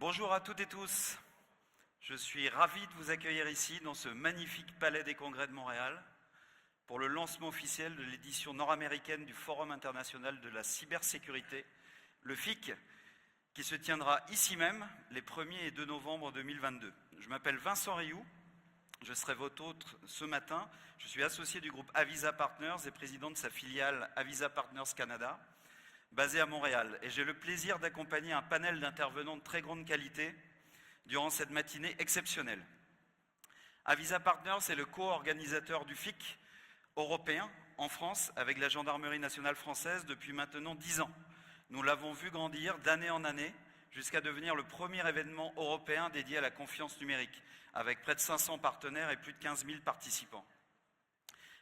Bonjour à toutes et tous. Je suis ravi de vous accueillir ici dans ce magnifique palais des congrès de Montréal pour le lancement officiel de l'édition nord-américaine du Forum international de la cybersécurité, le FIC, qui se tiendra ici même les 1er et 2 novembre 2022. Je m'appelle Vincent Rioux, je serai votre hôte ce matin. Je suis associé du groupe Avisa Partners et président de sa filiale Avisa Partners Canada, basée à Montréal. Et j'ai le plaisir d'accompagner un panel d'intervenants de très grande qualité durant cette matinée exceptionnelle. Avisa Partners est le co-organisateur du FIC européen en France avec la Gendarmerie nationale française depuis maintenant 10 ans. Nous l'avons vu grandir d'année en année jusqu'à devenir le premier événement européen dédié à la confiance numérique, avec près de 500 partenaires et plus de 15 000 participants.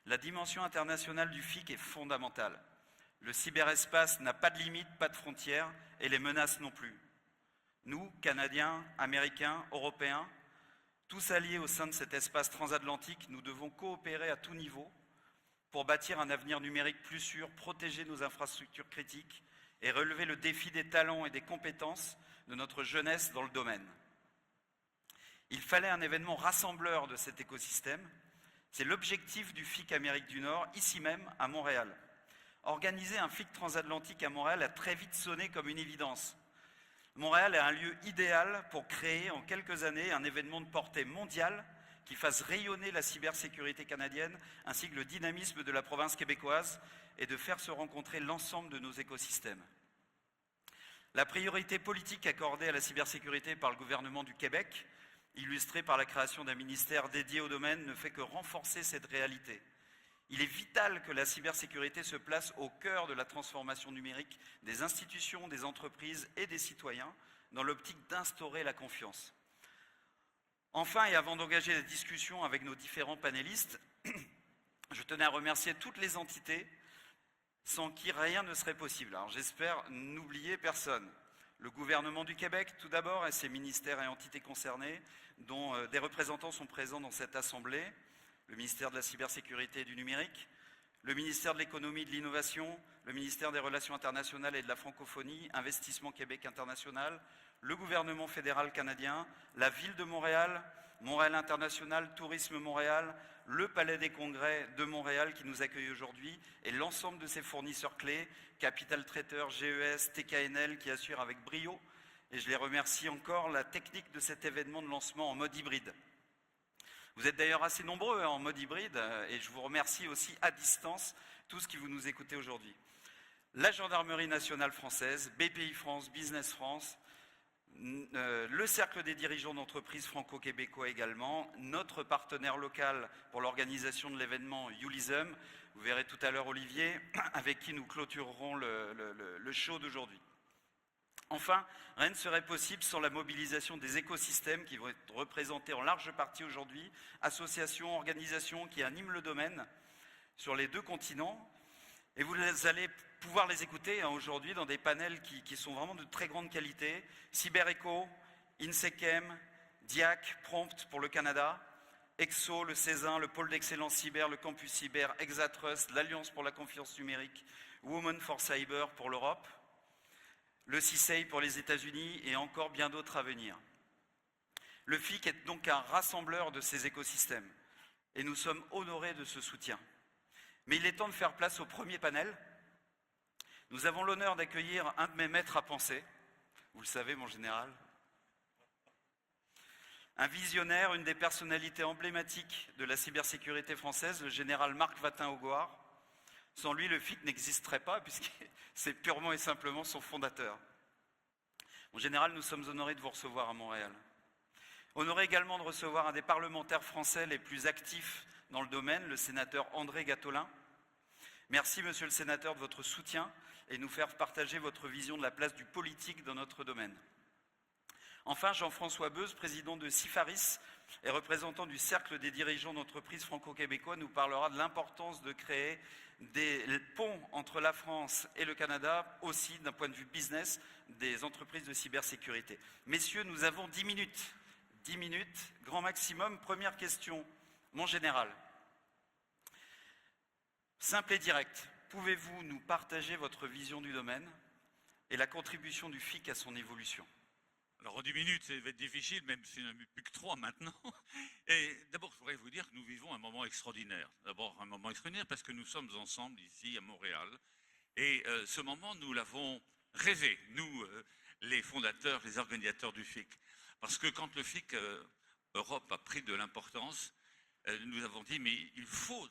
La dimension internationale du FIC est fondamentale. Le cyberespace n'a pas de limites, pas de frontières, et les menaces non plus. Nous, Canadiens, Américains, Européens, tous alliés au sein de cet espace transatlantique, nous devons coopérer à tout niveau pour bâtir un avenir numérique plus sûr, protéger nos infrastructures critiques et relever le défi des talents et des compétences de notre jeunesse dans le domaine. Il fallait un événement rassembleur de cet écosystème. C'est l'objectif du FIC Amérique du Nord, ici même à Montréal. Organiser un FIC transatlantique à Montréal a très vite sonné comme une évidence. Montréal est un lieu idéal pour créer en quelques années un événement de portée mondiale qui fasse rayonner la cybersécurité canadienne ainsi que le dynamisme de la province québécoise et de faire se rencontrer l'ensemble de nos écosystèmes. La priorité politique accordée à la cybersécurité par le gouvernement du Québec, illustrée par la création d'un ministère dédié au domaine, ne fait que renforcer cette réalité. Il est vital que la cybersécurité se place au cœur de la transformation numérique des institutions, des entreprises et des citoyens dans l'optique d'instaurer la confiance. Enfin, et avant d'engager la discussion avec nos différents panélistes, je tenais à remercier toutes les entités sans qui rien ne serait possible. Alors j'espère n'oublier personne. Le gouvernement du Québec, tout d'abord, et ses ministères et entités concernés, dont des représentants sont présents dans cette assemblée. Le ministère de la cybersécurité et du numérique, le ministère de l'économie et de l'innovation, le ministère des relations internationales et de la francophonie, Investissement Québec International, le gouvernement fédéral canadien, la ville de Montréal, Montréal International, Tourisme Montréal, le Palais des Congrès de Montréal qui nous accueille aujourd'hui et l'ensemble de ses fournisseurs clés, Capital Traiteur, GES, TKNL qui assurent avec brio, et je les remercie encore, la technique de cet événement de lancement en mode hybride. Vous êtes d'ailleurs assez nombreux en mode hybride et je vous remercie aussi à distance tous qui vous nous écoutez aujourd'hui. La Gendarmerie nationale française, BPI France, Business France, le Cercle des dirigeants d'entreprises franco-québécois également, notre partenaire local pour l'organisation de l'événement Youlism, vous verrez tout à l'heure Olivier, avec qui nous clôturerons le show d'aujourd'hui. Enfin, rien ne serait possible sans la mobilisation des écosystèmes qui vont être représentés en large partie aujourd'hui, associations, organisations qui animent le domaine sur les 2 continents. Et vous allez pouvoir les écouter aujourd'hui dans des panels qui sont vraiment de très grande qualité. CyberEco, INSEChem, DIAC, Prompt pour le Canada, EXO, le Césin, le pôle d'excellence cyber, le campus cyber, Exatrust, l'Alliance pour la confiance numérique, Women for Cyber pour l'Europe, le CISEI pour les États-Unis et encore bien d'autres à venir. Le FIC est donc un rassembleur de ces écosystèmes et nous sommes honorés de ce soutien. Mais il est temps de faire place au premier panel. Nous avons l'honneur d'accueillir un de mes maîtres à penser, vous le savez mon général, un visionnaire, une des personnalités emblématiques de la cybersécurité française, le général Marc Watin-Augoire. Sans lui, le FIC n'existerait pas, puisque c'est purement et simplement son fondateur. En général, nous sommes honorés de vous recevoir à Montréal. Honorés également de recevoir un des parlementaires français les plus actifs dans le domaine, le sénateur André Gattolin. Merci, monsieur le sénateur, de votre soutien et de nous faire partager votre vision de la place du politique dans notre domaine. Enfin, Jean-François Beuz, président de Cifaris et représentant du Cercle des dirigeants d'entreprises franco-québécois, nous parlera de l'importance de créer des ponts entre la France et le Canada, aussi d'un point de vue business, des entreprises de cybersécurité. Messieurs, nous avons 10 minutes. 10 minutes, grand maximum. Première question, mon général. Simple et direct, pouvez-vous nous partager votre vision du domaine et la contribution du FIC à son évolution ? Alors en 10 minutes, ça va être difficile, même s'il n'y en a plus que 3 maintenant. Et d'abord, je voudrais vous dire que nous vivons un moment extraordinaire. D'abord, un moment extraordinaire parce que nous sommes ensemble ici à Montréal. Et ce moment, nous l'avons rêvé, nous, les fondateurs, les organisateurs du FIC. Parce que quand le FIC Europe a pris de l'importance, nous avons dit, mais il faut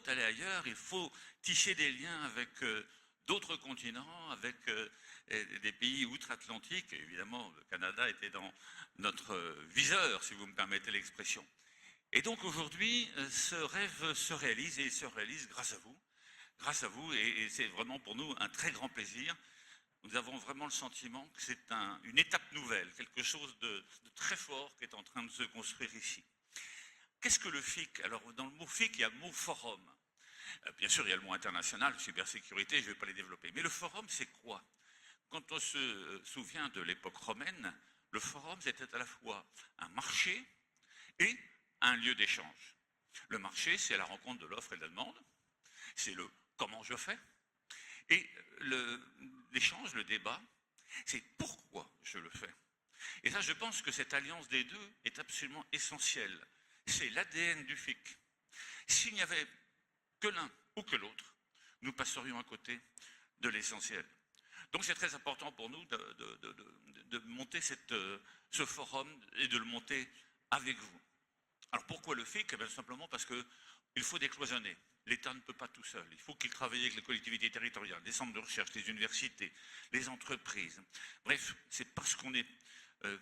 aller ailleurs, il faut tisser des liens avec d'autres continents, avec des pays outre-Atlantique. Évidemment, le Canada était dans notre viseur, si vous me permettez l'expression. Et donc aujourd'hui, ce rêve se réalise, et il se réalise grâce à vous, et c'est vraiment pour nous un très grand plaisir. Nous avons vraiment le sentiment que c'est une étape nouvelle, quelque chose de très fort qui est en train de se construire ici. Qu'est-ce que le FIC? Alors, dans le mot FIC, il y a le mot forum. Bien sûr, il y a le mot international, cybersécurité, je ne vais pas les développer. Mais le forum, c'est quoi? Quand on se souvient de l'époque romaine, le forum, c'était à la fois un marché et un lieu d'échange. Le marché, c'est la rencontre de l'offre et de la demande. C'est le comment je fais. Et l'échange, le débat, c'est pourquoi je le fais. Et ça, je pense que cette alliance des deux est absolument essentielle. C'est l'ADN du FIC. S'il n'y avait que l'un ou que l'autre, nous passerions à côté de l'essentiel. Donc c'est très important pour nous de monter ce forum et de le monter avec vous. Alors pourquoi le FIC? Bien simplement parce qu'il faut décloisonner. L'État ne peut pas tout seul. Il faut qu'il travaille avec les collectivités territoriales, les centres de recherche, les universités, les entreprises. Bref, c'est parce qu'on est,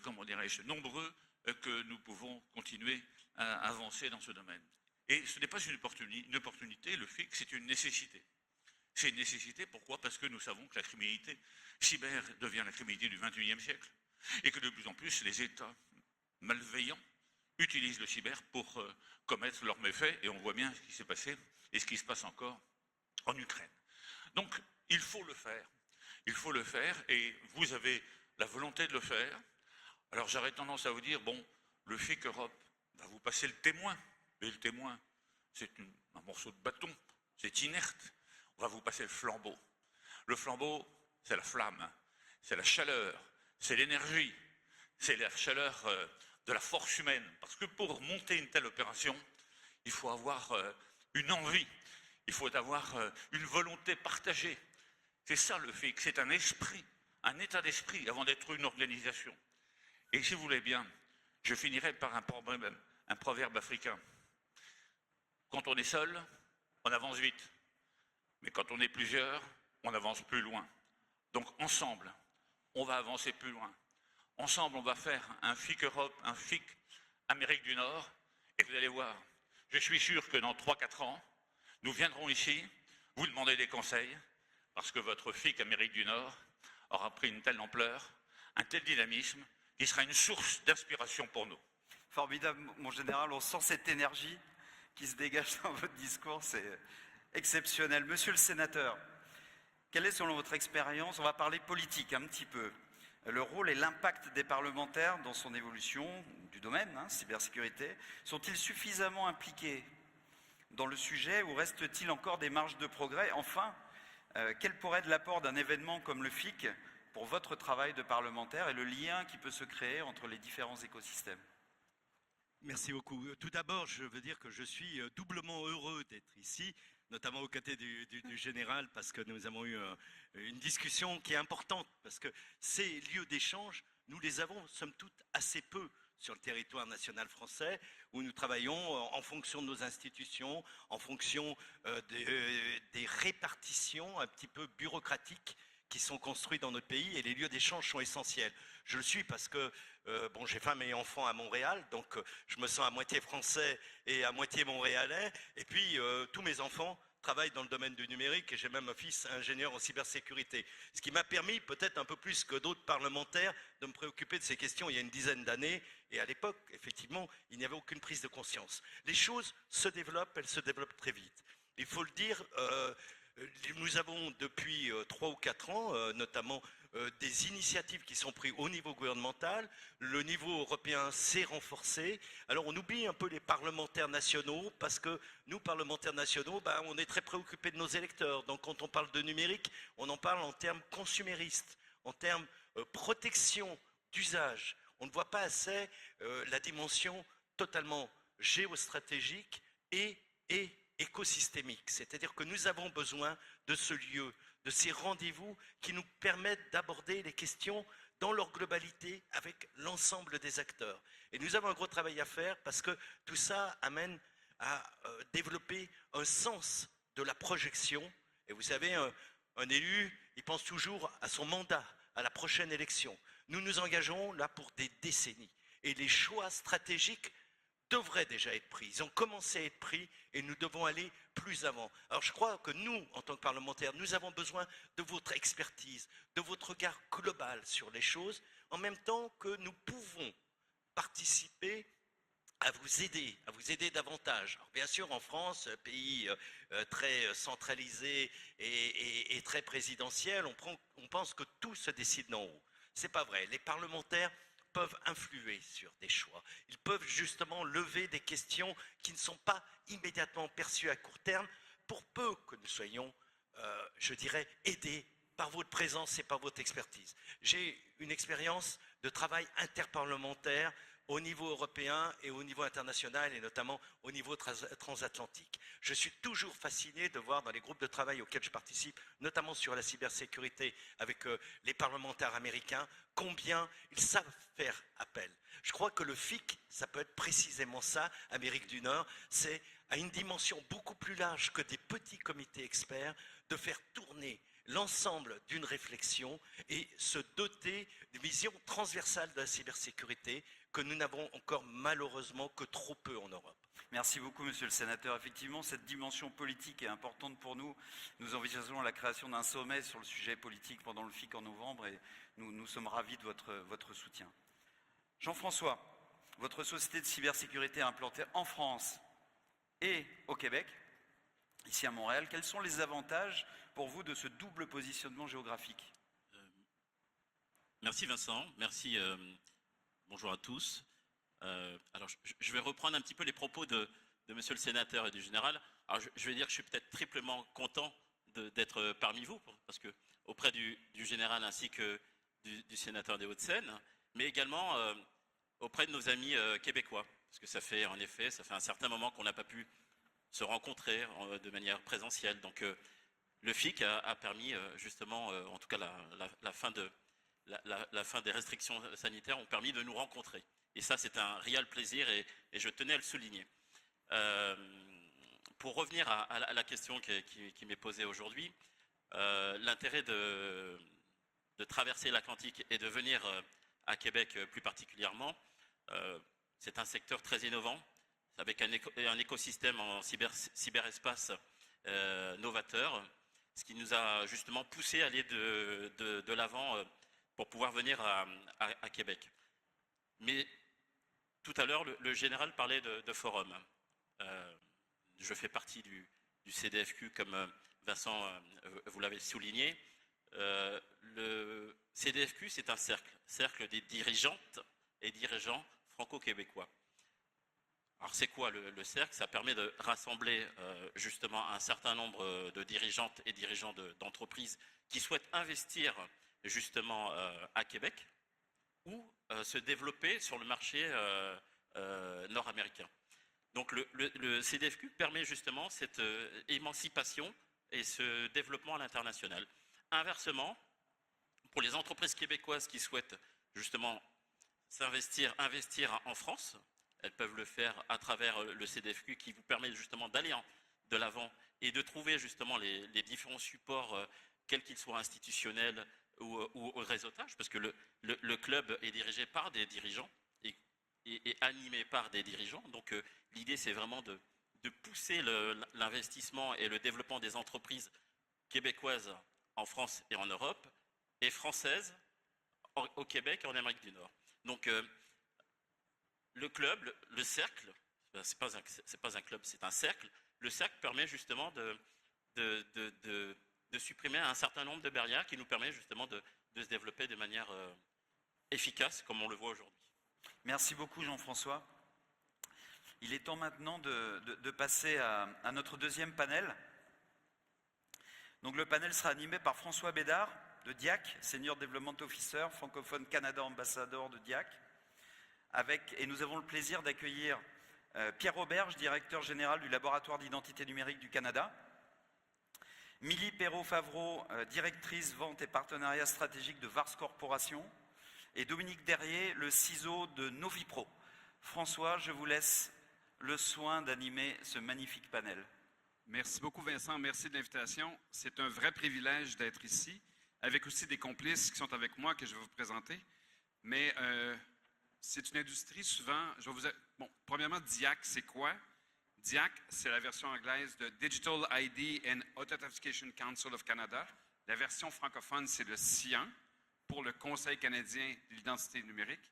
comment dirais-je, nombreux que nous pouvons continuer à avancer dans ce domaine. Et ce n'est pas une opportunité, le FIC, c'est une nécessité. C'est une nécessité, pourquoi? Parce que nous savons que la criminalité cyber devient la criminalité du XXIe siècle et que de plus en plus les États malveillants utilisent le cyber pour commettre leurs méfaits, et on voit bien ce qui s'est passé et ce qui se passe encore en Ukraine. Donc, il faut le faire, et vous avez la volonté de le faire. Alors, j'aurais tendance à vous dire, bon, le FIC Europe va vous passer le témoin, mais le témoin, c'est un morceau de bâton, c'est inerte. On va vous passer le flambeau. Le flambeau, c'est la flamme, c'est la chaleur, c'est l'énergie, c'est la chaleur de la force humaine. Parce que pour monter une telle opération, il faut avoir une envie, il faut avoir une volonté partagée. C'est ça le FIC, c'est un esprit, un état d'esprit avant d'être une organisation. Et si vous voulez bien, je finirai par un proverbe africain. Quand on est seul, on avance vite. Mais quand on est plusieurs, on avance plus loin. Donc ensemble, on va avancer plus loin. Ensemble, on va faire un FIC Europe, un FIC Amérique du Nord. Et vous allez voir, je suis sûr que dans 3-4 ans, nous viendrons ici, vous demander des conseils, parce que votre FIC Amérique du Nord aura pris une telle ampleur, un tel dynamisme, qui sera une source d'inspiration pour nous. Formidable, mon général, on sent cette énergie qui se dégage dans votre discours, c'est exceptionnel. Monsieur le sénateur, quelle est selon votre expérience, on va parler politique un petit peu, le rôle et l'impact des parlementaires dans son évolution du domaine, cybersécurité, sont-ils suffisamment impliqués dans le sujet ou reste-t-il encore des marges de progrès? Enfin, quel pourrait être l'apport d'un événement comme le FIC pour votre travail de parlementaire et le lien qui peut se créer entre les différents écosystèmes? Merci beaucoup. Tout d'abord, je veux dire que je suis doublement heureux d'être ici, notamment aux côtés du général, parce que nous avons eu une discussion qui est importante, parce que ces lieux d'échange, nous les avons, somme toute, assez peu sur le territoire national français, où nous travaillons en fonction de nos institutions, en fonction des répartitions un petit peu bureaucratiques qui sont construits dans notre pays, et les lieux d'échange sont essentiels. Je le suis parce que bon, j'ai femme et enfants à Montréal, donc je me sens à moitié français et à moitié montréalais, et puis tous mes enfants travaillent dans le domaine du numérique, et j'ai même un fils ingénieur en cybersécurité. Ce qui m'a permis, peut-être un peu plus que d'autres parlementaires, de me préoccuper de ces questions il y a une dizaine d'années, et à l'époque, effectivement, il n'y avait aucune prise de conscience. Les choses se développent, elles se développent très vite. Il faut le dire, nous avons depuis 3 ou 4 ans, notamment, des initiatives qui sont prises au niveau gouvernemental. Le niveau européen s'est renforcé. Alors on oublie un peu les parlementaires nationaux, parce que nous, parlementaires nationaux, on est très préoccupés de nos électeurs. Donc quand on parle de numérique, on en parle en termes consuméristes, en termes protection d'usage. On ne voit pas assez la dimension totalement géostratégique et écosystémique. C'est-à-dire que nous avons besoin de ce lieu, de ces rendez-vous qui nous permettent d'aborder les questions dans leur globalité avec l'ensemble des acteurs. Et nous avons un gros travail à faire parce que tout ça amène à développer un sens de la projection. Et vous savez, un élu, il pense toujours à son mandat, à la prochaine élection. Nous nous engageons là pour des décennies. Et les choix stratégiques devraient déjà être pris. Ils ont commencé à être pris et nous devons aller plus avant. Alors je crois que nous, en tant que parlementaires, nous avons besoin de votre expertise, de votre regard global sur les choses, en même temps que nous pouvons participer à vous aider davantage. Alors bien sûr, en France, pays très centralisé et très présidentiel, on pense que tout se décide d'en haut. C'est pas vrai. Les parlementaires peuvent influer sur des choix. Ils peuvent justement lever des questions qui ne sont pas immédiatement perçues à court terme, pour peu que nous soyons, je dirais, aidés par votre présence et par votre expertise. J'ai une expérience de travail interparlementaire au niveau européen et au niveau international, et notamment au niveau transatlantique. Je suis toujours fasciné de voir dans les groupes de travail auxquels je participe, notamment sur la cybersécurité avec les parlementaires américains, combien ils savent faire appel. Je crois que le FIC, ça peut être précisément ça, Amérique du Nord, c'est à une dimension beaucoup plus large que des petits comités experts, de faire tourner l'ensemble d'une réflexion et se doter d'une vision transversale de la cybersécurité que nous n'avons encore malheureusement que trop peu en Europe. Merci beaucoup, monsieur le sénateur. Effectivement, cette dimension politique est importante pour nous. Nous envisageons la création d'un sommet sur le sujet politique pendant le FIC en novembre et nous sommes ravis de votre soutien. Jean-François, votre société de cybersécurité est implantée en France et au Québec, ici à Montréal. Quels sont les avantages pour vous de ce double positionnement géographique? Merci Vincent, merci, bonjour à tous. Alors je vais reprendre un petit peu les propos de monsieur le sénateur et du général. Alors je vais dire que je suis peut-être triplement content d'être parmi vous, parce que auprès du général ainsi que du sénateur des Hauts-de-Seine, mais également auprès de nos amis québécois, parce que ça fait un certain moment qu'on n'a pas pu se rencontrer de manière présentielle. Donc le FIC a permis justement, en tout cas la fin des restrictions sanitaires ont permis de nous rencontrer. Et ça, c'est un réel plaisir et je tenais à le souligner. Pour revenir à la question qui m'est posée aujourd'hui, l'intérêt de traverser l'Atlantique et de venir à Québec plus particulièrement, c'est un secteur très innovant, avec un écosystème en cyberespace novateur, ce qui nous a justement poussé à aller de l'avant pour pouvoir venir à Québec. Mais tout à l'heure, le général parlait de forum. Je fais partie du CDFQ, comme Vincent, vous l'avez souligné. Le CDFQ, c'est un cercle des dirigeantes et dirigeants franco-québécois. Alors c'est quoi le cercle? Ça permet de rassembler justement un certain nombre de dirigeantes et dirigeants d'entreprises qui souhaitent investir justement à Québec ou se développer sur le marché nord-américain. Donc le CDFQ permet justement cette émancipation et ce développement à l'international. Inversement, pour les entreprises québécoises qui souhaitent justement investir en France, elles peuvent le faire à travers le CDFQ qui vous permet justement d'aller de l'avant et de trouver justement les différents supports, quels qu'ils soient institutionnels ou au réseautage, parce que le club est dirigé par des dirigeants et animé par des dirigeants. Donc l'idée, c'est vraiment de pousser l'investissement et le développement des entreprises québécoises en France et en Europe, et françaises au Québec et en Amérique du Nord. Donc le club, le cercle, c'est pas un club, c'est un cercle. Le cercle permet justement de supprimer un certain nombre de barrières qui nous permet justement de se développer de manière efficace, comme on le voit aujourd'hui. Merci beaucoup Jean-François. Il est temps maintenant de passer à notre deuxième panel. Donc le panel sera animé par François Bédard, de DIAC, Senior Development Officer, francophone Canada Ambassador de DIAC. Et nous avons le plaisir d'accueillir Pierre Roberge, directeur général du laboratoire d'identité numérique du Canada. Milly Perrault-Favreau, directrice vente et partenariat stratégique de Vars Corporation. Et Dominique Derrier, le CISO de Novipro. François, je vous laisse le soin d'animer ce magnifique panel. Merci beaucoup, Vincent. Merci de l'invitation. C'est un vrai privilège d'être ici, avec aussi des complices qui sont avec moi que je vais vous présenter. Mais c'est une industrie souvent... Bon, premièrement, DIAC, c'est quoi? DIAC, c'est la version anglaise de Digital ID and Authentication Council of Canada. La version francophone, c'est le CIAN, pour le Conseil canadien de l'identité numérique.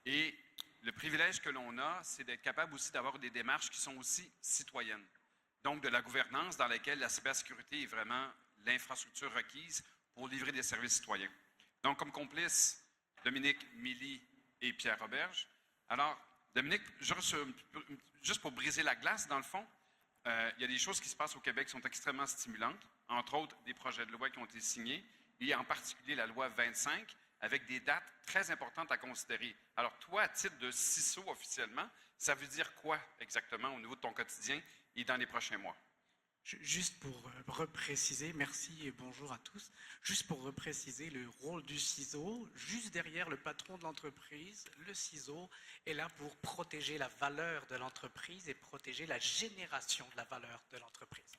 Et le privilège que l'on a, c'est d'être capable aussi d'avoir des démarches qui sont aussi citoyennes. Donc, de la gouvernance dans laquelle la cybersécurité est vraiment l'infrastructure requise pour livrer des services citoyens. Donc, comme complices, Dominique, Milly et Pierre Roberge. Alors, Dominique, juste pour briser la glace, dans le fond, il y a des choses qui se passent au Québec qui sont extrêmement stimulantes, entre autres des projets de loi qui ont été signés, et en particulier la loi 25, avec des dates très importantes à considérer. Alors, toi, à titre de CISO officiellement, ça veut dire quoi exactement au niveau de ton quotidien et dans les prochains mois? Juste pour repréciser, merci et bonjour à tous. Juste pour repréciser le rôle du CISO, juste derrière le patron de l'entreprise, le CISO est là pour protéger la valeur de l'entreprise et protéger la génération de la valeur de l'entreprise.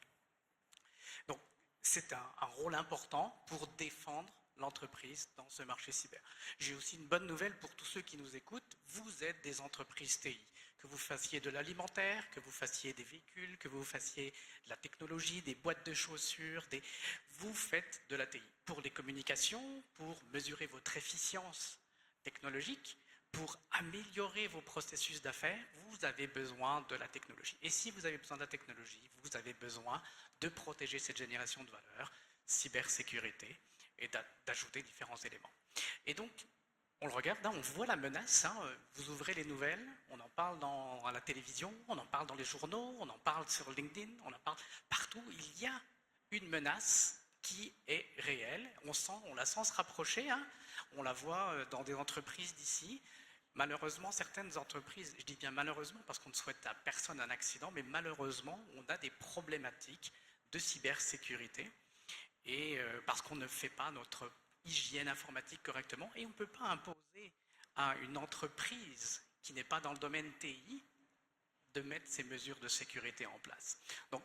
Donc, c'est un rôle important pour défendre l'entreprise dans ce marché cyber. J'ai aussi une bonne nouvelle pour tous ceux qui nous écoutent. Vous êtes des entreprises TI. Que vous fassiez de l'alimentaire, que vous fassiez des véhicules, que vous fassiez de la technologie, des boîtes de chaussures, vous faites de la TI. Pour les communications, pour mesurer votre efficience technologique, pour améliorer vos processus d'affaires, vous avez besoin de la technologie. Et si vous avez besoin de la technologie, vous avez besoin de protéger cette génération de valeur, cybersécurité, et d'ajouter différents éléments. Et donc, on le regarde, hein, on voit la menace, hein, vous ouvrez les nouvelles, on en parle à la télévision, on en parle dans les journaux, on en parle sur LinkedIn, on en parle partout. Il y a une menace qui est réelle, on la sent se rapprocher, hein, on la voit dans des entreprises d'ici. Malheureusement, certaines entreprises, je dis bien malheureusement parce qu'on ne souhaite à personne un accident, mais malheureusement, on a des problématiques de cybersécurité et parce qu'on ne fait pas notre hygiène informatique correctement et on ne peut pas imposer à une entreprise qui n'est pas dans le domaine TI de mettre ces mesures de sécurité en place. Donc,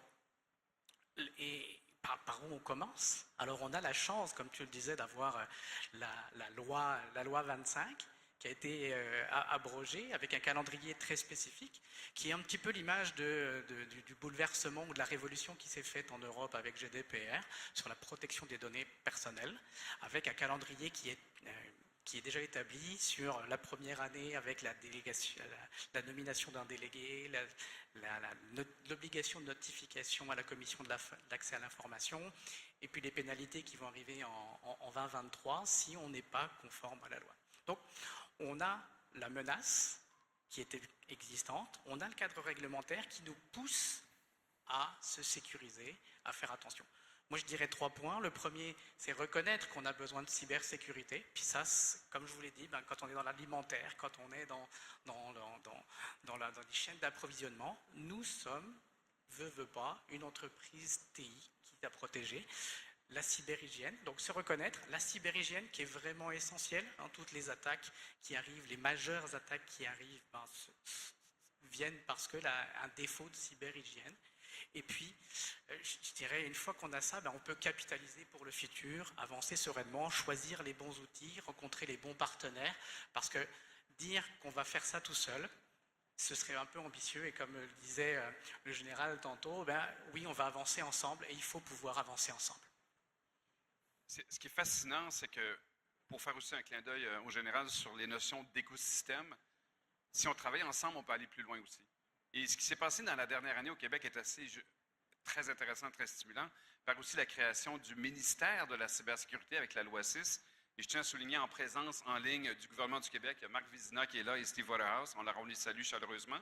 et par où on commence? Alors on a la chance, comme tu le disais, d'avoir la loi 25 qui a été abrogée avec un calendrier très spécifique, qui est un petit peu l'image du bouleversement ou de la révolution qui s'est faite en Europe avec GDPR sur la protection des données personnelles, avec un calendrier qui est déjà établi sur la première année avec la nomination d'un délégué, l'obligation de notification à la commission de l'accès à l'information, et puis les pénalités qui vont arriver en 2023 si on n'est pas conforme à la loi. Donc, on a la menace qui est existante, on a le cadre réglementaire qui nous pousse à se sécuriser, à faire attention. Moi, je dirais 3 points. Le premier, c'est reconnaître qu'on a besoin de cybersécurité. Puis ça, comme je vous l'ai dit, quand on est dans l'alimentaire, quand on est dans les chaînes d'approvisionnement, nous sommes, veut pas, une entreprise TI qui doit protéger. La cyberhygiène, donc se reconnaître, la cyberhygiène qui est vraiment essentielle, hein, toutes les attaques qui arrivent, les majeures attaques qui arrivent viennent parce que un défaut de cyberhygiène. Et puis, je dirais, une fois qu'on a ça, on peut capitaliser pour le futur, avancer sereinement, choisir les bons outils, rencontrer les bons partenaires, parce que dire qu'on va faire ça tout seul, ce serait un peu ambitieux, et comme le disait le général tantôt, oui, on va avancer ensemble, et il faut pouvoir avancer ensemble. Ce qui est fascinant, c'est que, pour faire aussi un clin d'œil au général sur les notions d'écosystème, si on travaille ensemble, on peut aller plus loin aussi. Et ce qui s'est passé dans la dernière année au Québec est très intéressant, très stimulant, par aussi la création du ministère de la cybersécurité avec la loi 6. Et je tiens à souligner en présence en ligne du gouvernement du Québec, il y a Marc Vizina qui est là et Steve Waterhouse, on les salue chaleureusement.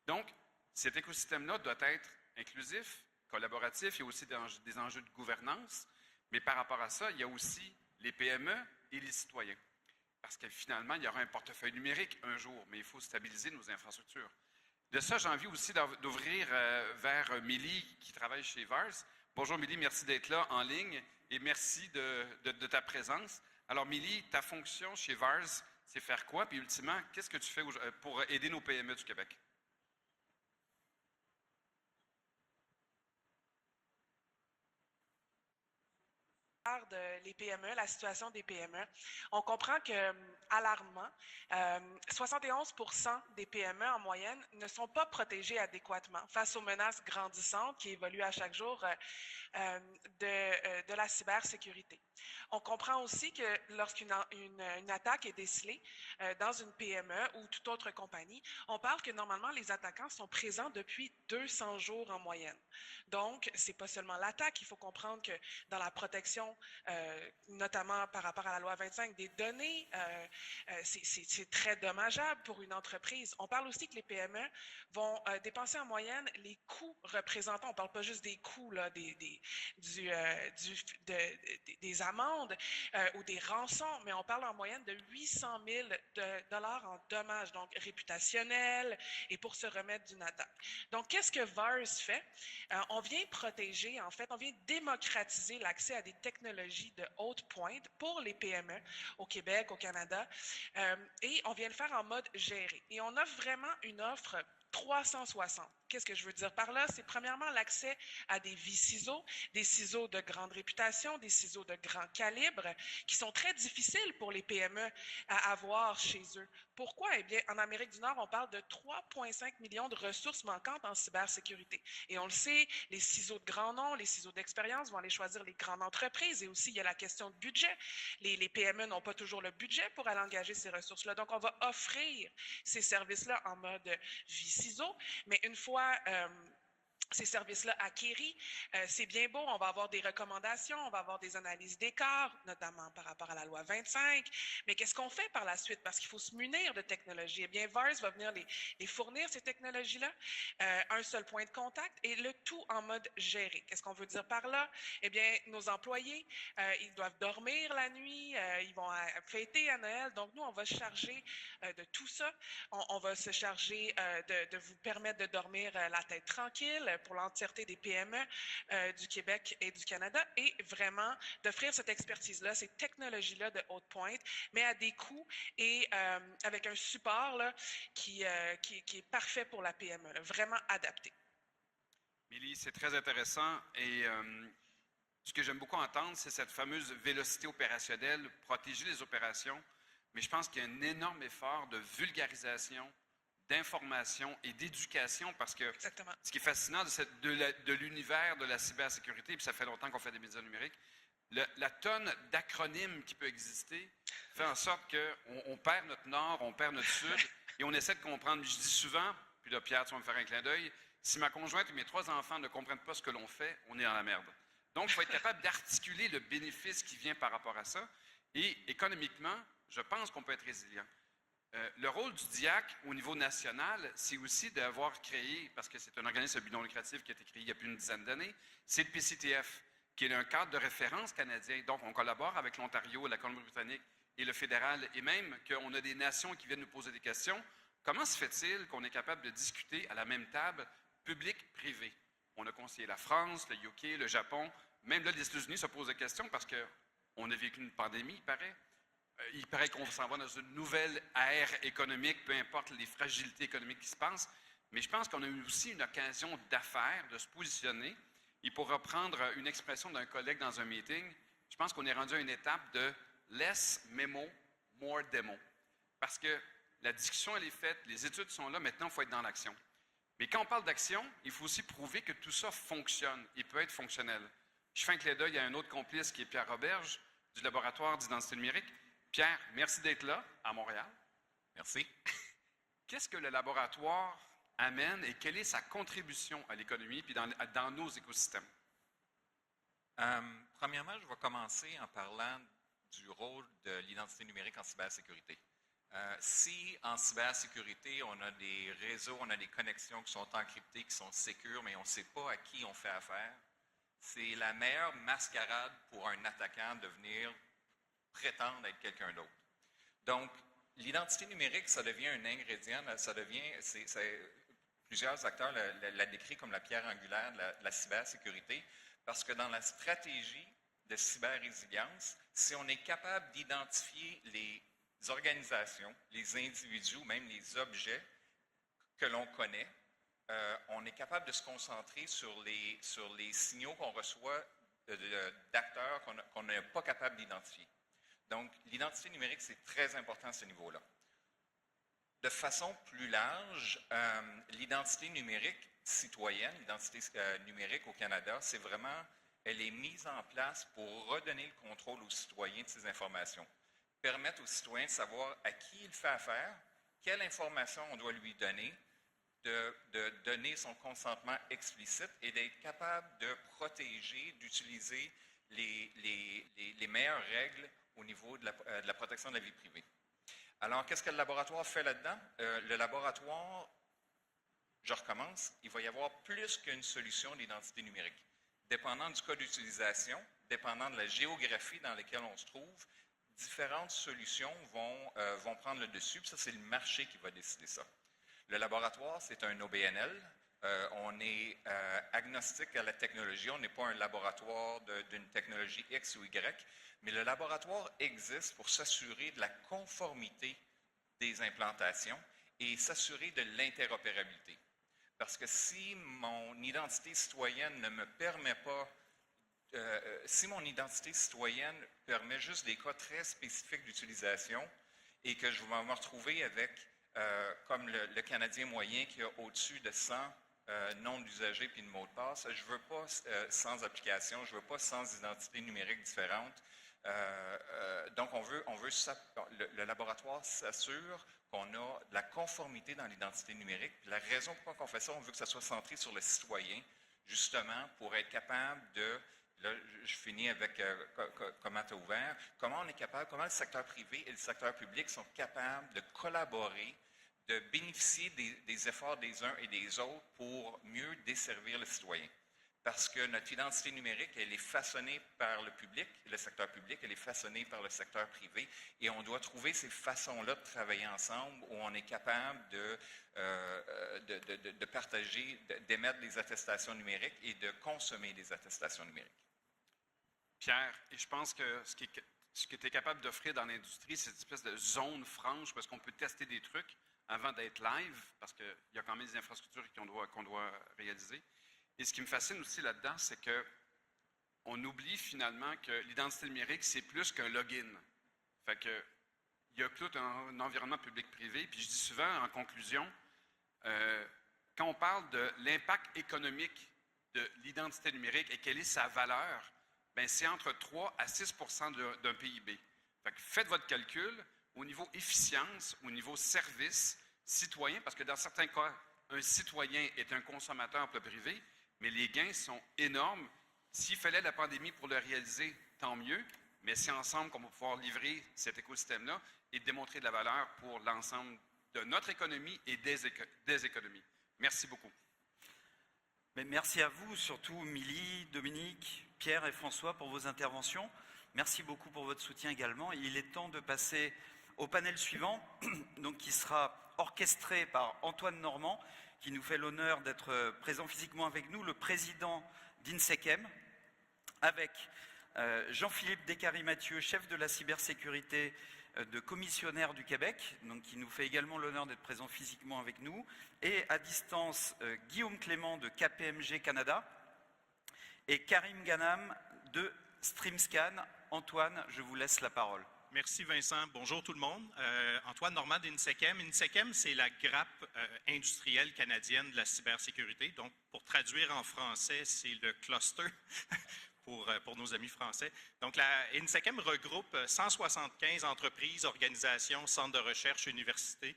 Donc, cet écosystème-là doit être inclusif, collaboratif, il y a aussi des enjeux de gouvernance. Mais par rapport à ça, il y a aussi les PME et les citoyens. Parce que finalement, il y aura un portefeuille numérique un jour, mais il faut stabiliser nos infrastructures. De ça, j'ai envie aussi d'ouvrir vers Milly, qui travaille chez VARS. Bonjour Milly, merci d'être là en ligne et merci de ta présence. Alors Milly, ta fonction chez VARS, c'est faire quoi? Puis ultimement, qu'est-ce que tu fais pour aider nos PME du Québec? Les PME, la situation des PME, on comprend que, alarmant, 71% des PME en moyenne ne sont pas protégées adéquatement face aux menaces grandissantes qui évoluent à chaque jour de la cybersécurité. On comprend aussi que lorsqu'une attaque est décelée dans une PME ou toute autre compagnie, on parle que normalement les attaquants sont présents depuis 200 jours en moyenne. Donc, c'est pas seulement l'attaque, il faut comprendre que dans la protection, notamment par rapport à la loi 25 des données, c'est très dommageable pour une entreprise. On parle aussi que les PME vont dépenser en moyenne les coûts représentants, on ne parle pas juste des coûts là, des amendes ou des rançons, mais on parle en moyenne de 800 000 dollars en dommages, donc réputationnels et pour se remettre d'une attaque. Donc, qu'est-ce que VARS fait? On vient protéger, en fait, on vient démocratiser l'accès à des technologies de haute pointe pour les PME au Québec, au Canada, et on vient le faire en mode géré. Et on offre vraiment une offre 360. Qu'est-ce que je veux dire par là? C'est premièrement l'accès à des vis-ciseaux, des ciseaux de grande réputation, des ciseaux de grand calibre, qui sont très difficiles pour les PME à avoir chez eux. Pourquoi? Eh bien, en Amérique du Nord, on parle de 3,5 millions de ressources manquantes en cybersécurité. Et on le sait, les ciseaux de grand nom, les ciseaux d'expérience vont aller choisir les grandes entreprises. Et aussi, il y a la question de budget. Les PME n'ont pas toujours le budget pour aller engager ces ressources-là. Donc, on va offrir ces services-là en mode vis-ciseaux. Mais une fois ces services-là acquéris, c'est bien beau, on va avoir des recommandations, on va avoir des analyses d'écart, notamment par rapport à la loi 25, mais qu'est-ce qu'on fait par la suite? Parce qu'il faut se munir de technologies. Eh bien, VARS va venir les fournir, ces technologies-là, un seul point de contact, et le tout en mode géré. Qu'est-ce qu'on veut dire par là? Eh bien, nos employés, ils doivent dormir la nuit, ils vont fêter à Noël, donc nous, on va se charger de tout ça. On va se charger de vous permettre de dormir la tête tranquille, pour l'entièreté des PME du Québec et du Canada et vraiment d'offrir cette expertise-là, ces technologies-là de haute pointe, mais à des coûts et avec un support là, qui est parfait pour la PME, là, vraiment adapté. Milly, c'est très intéressant et ce que j'aime beaucoup entendre, c'est cette fameuse vélocité opérationnelle, protéger les opérations, mais je pense qu'il y a un énorme effort de vulgarisation, d'information et d'éducation, parce que Exactement. ce qui est fascinant de l'univers de la cybersécurité, puis ça fait longtemps qu'on fait des médias numériques, la tonne d'acronymes qui peut exister fait en sorte qu'on perd notre nord, on perd notre sud, et on essaie de comprendre. Je dis souvent, puis là, Pierre, tu vas me faire un clin d'œil, si ma conjointe et mes 3 enfants ne comprennent pas ce que l'on fait, on est dans la merde. Donc, il faut être capable d'articuler le bénéfice qui vient par rapport à ça, et économiquement, je pense qu'on peut être résilient. Le rôle du DIAC au niveau national, c'est aussi d'avoir créé, parce que c'est un organisme à but non lucratif qui a été créé il y a plus d'une dizaine d'années, c'est le PCTF, qui est un cadre de référence canadien. Donc, on collabore avec l'Ontario, la Colombie-Britannique et le fédéral, et même qu'on a des nations qui viennent nous poser des questions. Comment se fait-il qu'on est capable de discuter à la même table public-privé? On a conseillé la France, le UK, le Japon, même là, les États-Unis se posent des questions parce qu'on a vécu une pandémie, il paraît. Il paraît qu'on s'en va dans une nouvelle ère économique, peu importe les fragilités économiques qui se passent. Mais je pense qu'on a eu aussi une occasion d'affaires, de se positionner. Et pour reprendre une expression d'un collègue dans un meeting, je pense qu'on est rendu à une étape de less memo, more demo. Parce que la discussion, elle est faite, les études sont là, maintenant, il faut être dans l'action. Mais quand on parle d'action, il faut aussi prouver que tout ça fonctionne et peut être fonctionnel. Je fais un clin d'œil à un autre complice qui est Pierre Roberge, du laboratoire d'identité numérique. Pierre, merci d'être là, à Montréal. Merci. Qu'est-ce que le laboratoire amène et quelle est sa contribution à l'économie et dans nos écosystèmes? Premièrement, je vais commencer en parlant du rôle de l'identité numérique en cybersécurité. Si en cybersécurité, on a des réseaux, on a des connexions qui sont encryptées, qui sont sécures, mais on ne sait pas à qui on fait affaire, c'est la meilleure mascarade pour un attaquant de venir prétendre être quelqu'un d'autre. Donc, l'identité numérique, ça devient un ingrédient, plusieurs acteurs la décrivent comme la pierre angulaire de la cybersécurité, parce que dans la stratégie de cyber-résilience, si on est capable d'identifier les organisations, les individus, même les objets que l'on connaît, on est capable de se concentrer sur les signaux qu'on reçoit d'acteurs qu'on n'est pas capable d'identifier. Donc, l'identité numérique, c'est très important à ce niveau-là. De façon plus large, l'identité numérique citoyenne, l'identité numérique au Canada, c'est vraiment, elle est mise en place pour redonner le contrôle aux citoyens de ces informations. Permettre aux citoyens de savoir à qui il fait affaire, quelle information on doit lui donner, de donner son consentement explicite et d'être capable de protéger, d'utiliser les meilleures règles au niveau de la protection de la vie privée. Alors, qu'est-ce que le laboratoire fait là-dedans? Le laboratoire, je recommence, il va y avoir plus qu'une solution d'identité numérique. Dépendant du cas d'utilisation, dépendant de la géographie dans laquelle on se trouve, différentes solutions vont prendre le dessus, puis ça, c'est le marché qui va décider ça. Le laboratoire, c'est un OBNL. On est agnostique à la technologie. On n'est pas un laboratoire d'une technologie X ou Y, mais le laboratoire existe pour s'assurer de la conformité des implantations et s'assurer de l'interopérabilité. Parce que si mon identité citoyenne ne me permet pas, si mon identité citoyenne permet juste des cas très spécifiques d'utilisation et que je vais me retrouver avec, comme le Canadien moyen qui a au-dessus de 100 noms d'usagers puis de mots de passe, je ne veux pas sans application, je ne veux pas sans identité numérique différente. Donc, le laboratoire s'assure qu'on a de la conformité dans l'identité numérique. La raison pourquoi on fait ça, on veut que ça soit centré sur le citoyen, justement, pour être capable de, là, je finis avec comment tu as ouvert, comment on est capable, comment le secteur privé et le secteur public sont capables de collaborer, de bénéficier des efforts des uns et des autres pour mieux desservir le citoyen. Parce que notre identité numérique, elle est façonnée par le public, le secteur public, elle est façonnée par le secteur privé, et on doit trouver ces façons-là de travailler ensemble où on est capable de partager, d'émettre des attestations numériques et de consommer des attestations numériques. Pierre, et je pense que ce que tu es capable d'offrir dans l'industrie, c'est une espèce de zone franche parce qu'on peut tester des trucs avant d'être live, parce qu'il y a quand même des infrastructures qu'on doit réaliser. Et ce qui me fascine aussi là-dedans, c'est qu'on oublie finalement que l'identité numérique, c'est plus qu'un login. Fait que, il y a tout un environnement public-privé. Puis je dis souvent, en conclusion, quand on parle de l'impact économique de l'identité numérique et quelle est sa valeur, bien, c'est entre 3 à 6 % d'un PIB. Fait que faites votre calcul au niveau efficience, au niveau service, citoyen, parce que dans certains cas, un citoyen est un consommateur pour le privé, mais les gains sont énormes. S'il fallait la pandémie pour le réaliser, tant mieux, mais c'est ensemble qu'on va pouvoir livrer cet écosystème-là et démontrer de la valeur pour l'ensemble de notre économie et des économies. Merci beaucoup. Mais merci à vous, surtout Milly, Dominique, Pierre et François pour vos interventions. Merci beaucoup pour votre soutien également. Il est temps de passer au panel suivant, donc qui sera orchestré par Antoine Normand, qui nous fait l'honneur d'être présent physiquement avec nous, le président d'INSECEM, avec Jean-Philippe Descaries-Mathieu, chef de la cybersécurité de commissionnaire du Québec, donc qui nous fait également l'honneur d'être présent physiquement avec nous, et à distance Guillaume Clément de KPMG Canada et Karim Ghanam de StreamScan. Antoine, je vous laisse la parole. Merci Vincent. Bonjour tout le monde. Antoine Normand d'INSECEM. INSECEM, c'est la grappe industrielle canadienne de la cybersécurité. Donc, pour traduire en français, c'est le cluster pour nos amis français. Donc, la INSECEM regroupe 175 entreprises, organisations, centres de recherche, universités,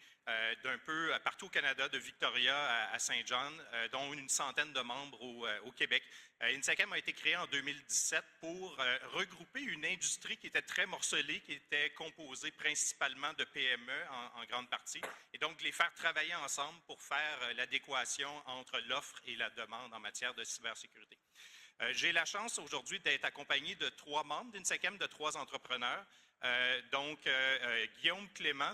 d'un peu partout au Canada, de Victoria à Saint-John, dont une centaine de membres au Québec. INSECEM a été créé en 2017 pour regrouper une industrie qui était très morcelée, qui était composée principalement de PME en grande partie, et donc les faire travailler ensemble pour faire l'adéquation entre l'offre et la demande en matière de cybersécurité. J'ai la chance aujourd'hui d'être accompagné de 3 membres d'INSECEM, de 3 entrepreneurs. Guillaume Clément,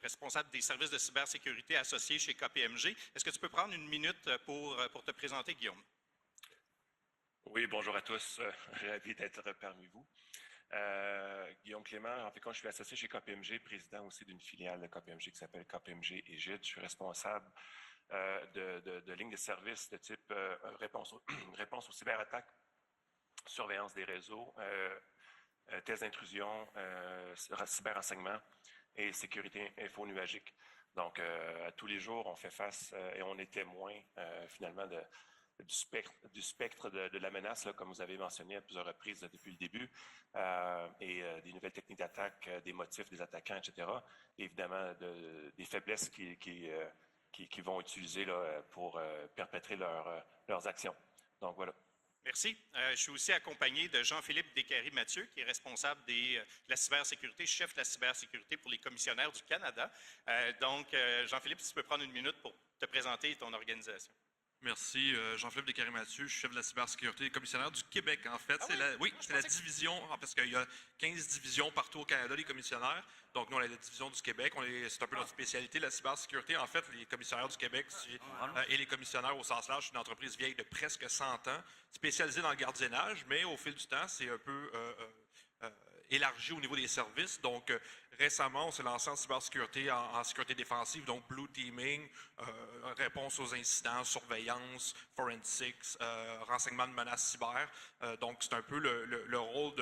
responsable des services de cybersécurité associés chez KPMG. Est-ce que tu peux prendre une minute pour te présenter, Guillaume? Oui, bonjour à tous. Ravi d'être parmi vous. Guillaume Clément, en fait, quand je suis associé chez KPMG, président aussi d'une filiale de KPMG qui s'appelle KPMG Égide, je suis responsable de lignes de services de type réponse aux cyberattaques, surveillance des réseaux, tests d'intrusion, cyberrenseignement et sécurité infonuagique. Donc, à tous les jours, on fait face et on est témoin finalement du spectre de la menace, là, comme vous avez mentionné à plusieurs reprises depuis le début, et des nouvelles techniques d'attaque, des motifs des attaquants, etc. Et évidemment, des faiblesses qui vont utiliser là, pour perpétrer leurs actions. Donc, voilà. Merci. Je suis aussi accompagné de Jean-Philippe Descaries-Mathieu, qui est responsable de la cybersécurité, chef de la cybersécurité pour les commissionnaires du Canada. Jean-Philippe, si tu peux prendre une minute pour te présenter et ton organisation. Merci. Jean-Philippe Descaries-Mathieu, je suis chef de la cybersécurité et commissionnaire du Québec, en fait. C'est la division, parce qu'il y a 15 divisions partout au Canada, les commissionnaires. Donc, nous, on est la division du Québec. C'est un peu notre spécialité, la cybersécurité. En fait, les commissionnaires du Québec et les commissionnaires au sens large, c'est une entreprise vieille de presque 100 ans, spécialisée dans le gardiennage, mais au fil du temps, c'est un peu élargi au niveau des services. Donc, récemment, on s'est lancé en cybersécurité, en sécurité défensive, donc blue teaming, réponse aux incidents, surveillance, forensics, renseignement de menaces cyber. Donc, c'est un peu le rôle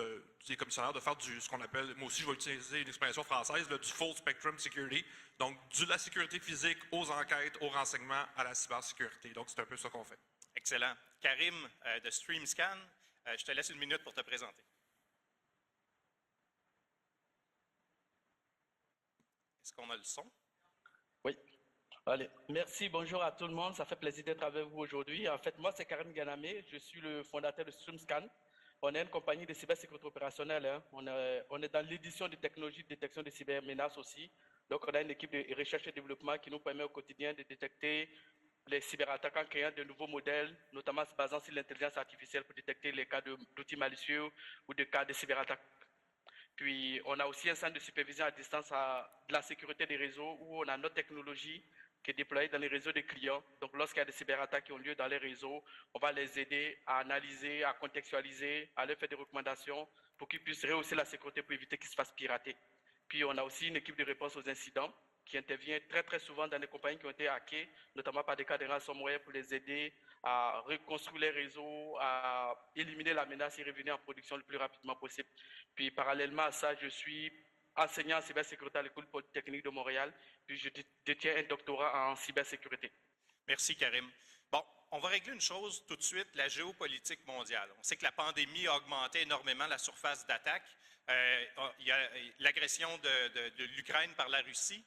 des commissionnaires de faire ce qu'on appelle, moi aussi je vais utiliser une expression française, du full spectrum security. Donc, de la sécurité physique aux enquêtes, au renseignement, à la cybersécurité. Donc, c'est un peu ça qu'on fait. Excellent. Karim de StreamScan, je te laisse une minute pour te présenter. Est-ce qu'on a le son? Oui. Allez, merci, bonjour à tout le monde. Ça fait plaisir d'être avec vous aujourd'hui. En fait, moi, c'est Karim Ganamé. Je suis le fondateur de StreamScan. On est une compagnie de cybersécurité opérationnelle. Hein. On est dans l'édition de technologies de détection de cybermenaces aussi. Donc, on a une équipe de recherche et développement qui nous permet au quotidien de détecter les cyberattaques en créant de nouveaux modèles, notamment se basant sur l'intelligence artificielle pour détecter les cas d'outils malicieux ou de cas de cyberattaques. Puis, on a aussi un centre de supervision à distance de la sécurité des réseaux où on a notre technologie qui est déployée dans les réseaux des clients. Donc, lorsqu'il y a des cyberattaques qui ont lieu dans les réseaux, on va les aider à analyser, à contextualiser, à leur faire des recommandations pour qu'ils puissent rehausser la sécurité pour éviter qu'ils se fassent pirater. Puis, on a aussi une équipe de réponse aux incidents qui intervient très, très souvent dans des compagnies qui ont été hackées, notamment par des cas de ransomware pour les aider à reconstruire les réseaux, à éliminer la menace et revenir en production le plus rapidement possible. Puis, parallèlement à ça, je suis enseignant en cybersécurité à l'École polytechnique de Montréal, puis je détiens un doctorat en cybersécurité. Merci, Karim. Bon, on va régler une chose tout de suite, la géopolitique mondiale. On sait que la pandémie a augmenté énormément la surface d'attaque. Il y a l'agression de l'Ukraine par la Russie.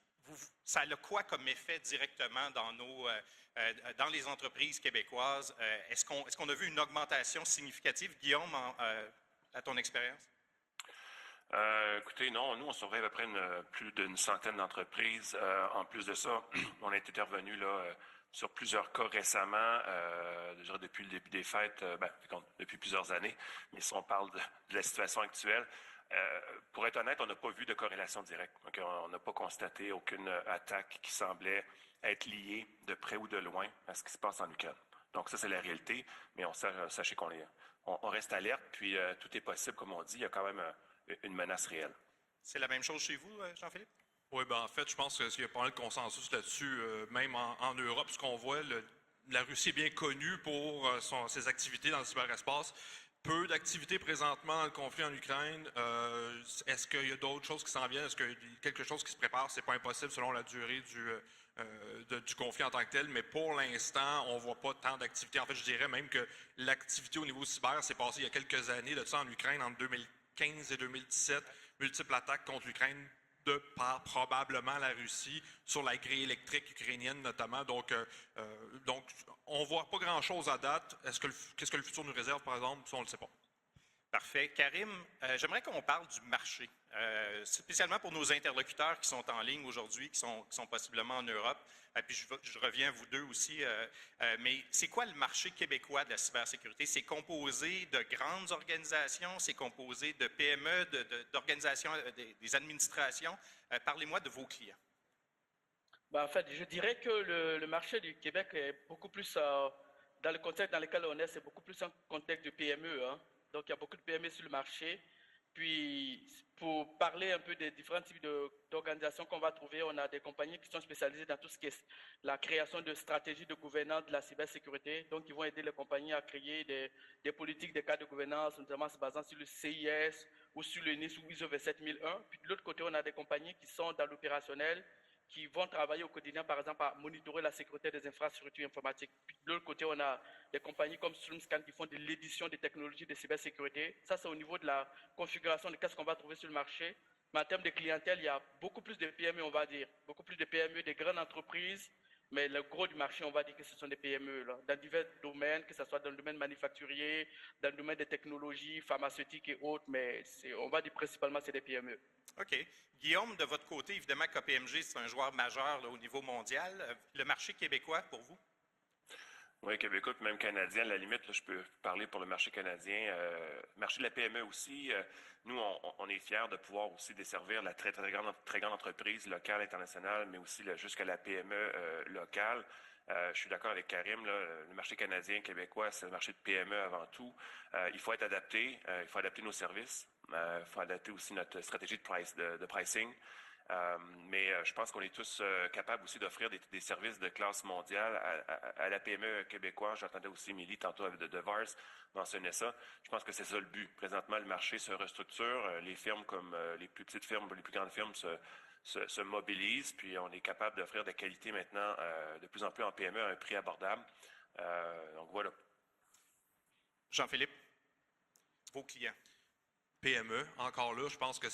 Ça a quoi comme effet directement dans les entreprises québécoises? Est-ce qu'on a vu une augmentation significative? Guillaume, à ton expérience? Écoutez, non, nous, on surveille à peu près plus d'une centaine d'entreprises. En plus de ça, on est intervenu là, sur plusieurs cas récemment, déjà depuis le début des fêtes, depuis plusieurs années. Mais si on parle de la situation actuelle, pour être honnête, on n'a pas vu de corrélation directe. Okay? On n'a pas constaté aucune attaque qui semblait être liée de près ou de loin à ce qui se passe en Ukraine. Donc ça, c'est la réalité, mais sachez qu'on reste alerte, puis tout est possible, comme on dit, il y a quand même une menace réelle. C'est la même chose chez vous, Jean-Philippe? Oui, en fait, je pense qu'il y a pas mal de consensus là-dessus, même en Europe, ce qu'on voit, la Russie est bien connue pour ses activités dans le cyberespace. Peu d'activités présentement dans le conflit en Ukraine. Est-ce qu'il y a d'autres choses qui s'en viennent? Est-ce qu'il y a quelque chose qui se prépare? C'est pas impossible selon la durée du conflit en tant que tel, mais pour l'instant, on ne voit pas tant d'activités. En fait, je dirais même que l'activité au niveau cyber s'est passée il y a quelques années de ça en Ukraine, entre 2015 et 2017, multiples attaques contre l'Ukraine par probablement la Russie sur la grille électrique ukrainienne notamment. Donc on ne voit pas grand-chose à date. Qu'est-ce que le futur nous réserve, par exemple? Ça, on ne le sait pas. Parfait. Karim, j'aimerais qu'on parle du marché, spécialement pour nos interlocuteurs qui sont en ligne aujourd'hui, qui sont possiblement en Europe. Puis je reviens à vous deux aussi. Mais c'est quoi le marché québécois de la cybersécurité? C'est composé de grandes organisations, c'est composé de PME, d'organisations, des administrations. Parlez-moi de vos clients. En fait, je dirais que le marché du Québec est beaucoup plus, dans le contexte dans lequel on est, c'est beaucoup plus un contexte de PME. Hein. Donc, il y a beaucoup de PME sur le marché. Puis, pour parler un peu des différents types d'organisations qu'on va trouver, on a des compagnies qui sont spécialisées dans tout ce qui est la création de stratégies de gouvernance de la cybersécurité. Donc, ils vont aider les compagnies à créer des politiques, des cadres de gouvernance, notamment se basant sur le CIS ou sur le NIST ou ISO 27001. Puis, de l'autre côté, on a des compagnies qui sont dans l'opérationnel, qui vont travailler au quotidien, par exemple, à monitorer la sécurité des infrastructures informatiques. Puis de l'autre côté, on a des compagnies comme StreamScan qui font de l'édition des technologies de cybersécurité. Ça, c'est au niveau de la configuration de qu'est-ce qu'on va trouver sur le marché. Mais en termes de clientèle, il y a beaucoup plus de PME, on va dire. Beaucoup plus de PME, des grandes entreprises. Mais le gros du marché, on va dire que ce sont des PME, là, dans divers domaines, que ce soit dans le domaine manufacturier, dans le domaine des technologies, pharmaceutiques et autres. Mais on va dire principalement c'est des PME. OK. Guillaume, de votre côté, évidemment, KPMG, c'est un joueur majeur là, au niveau mondial. Le marché québécois, pour vous? Oui, québécois, puis même canadien, à la limite, là, je peux parler pour le marché canadien. Marché de la PME aussi, nous, on est fiers de pouvoir aussi desservir la très grande entreprise locale, internationale, mais aussi jusqu'à la PME locale. Je suis d'accord avec Karim, là, le marché canadien, québécois, c'est le marché de PME avant tout. Il faut être adapté, il faut adapter nos services, il faut adapter aussi notre stratégie de pricing. Mais je pense qu'on est tous capables aussi d'offrir des services de classe mondiale à la PME québécoise. J'entendais aussi Émilie tantôt de VARS mentionner ça. Je pense que c'est ça le but. Présentement, le marché se restructure. Les firmes comme les plus petites firmes, les plus grandes firmes se mobilisent. Puis on est capable d'offrir de la qualité maintenant de plus en plus en PME à un prix abordable. Donc voilà. Jean-Philippe, vos clients. PME, encore là, je pense que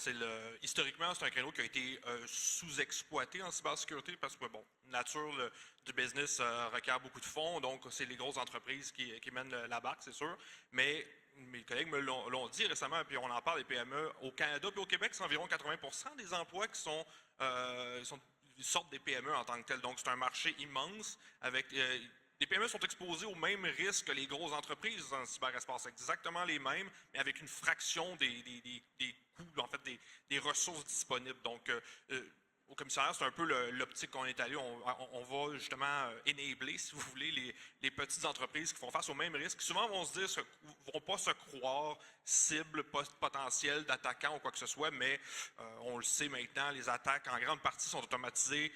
historiquement, c'est un créneau qui a été sous-exploité en cybersécurité parce que, bon, nature du business requiert beaucoup de fonds, donc c'est les grosses entreprises qui mènent la barque, c'est sûr. Mais mes collègues me l'ont dit récemment, puis on en parle des PME au Canada puis au Québec, c'est environ 80% des emplois qui sortent des PME en tant que tels. Donc c'est un marché immense avec les PME sont exposées aux mêmes risques que les grosses entreprises en cyberespace, exactement les mêmes, mais avec une fraction des coûts, en fait, des ressources disponibles. Donc, au commissariat, c'est un peu l'optique qu'on est allé. On va justement enabler, si vous voulez, les petites entreprises qui font face aux mêmes risques. Souvent, vont vont pas se croire cible potentielle d'attaquants ou quoi que ce soit, mais on le sait maintenant, les attaques en grande partie sont automatisées.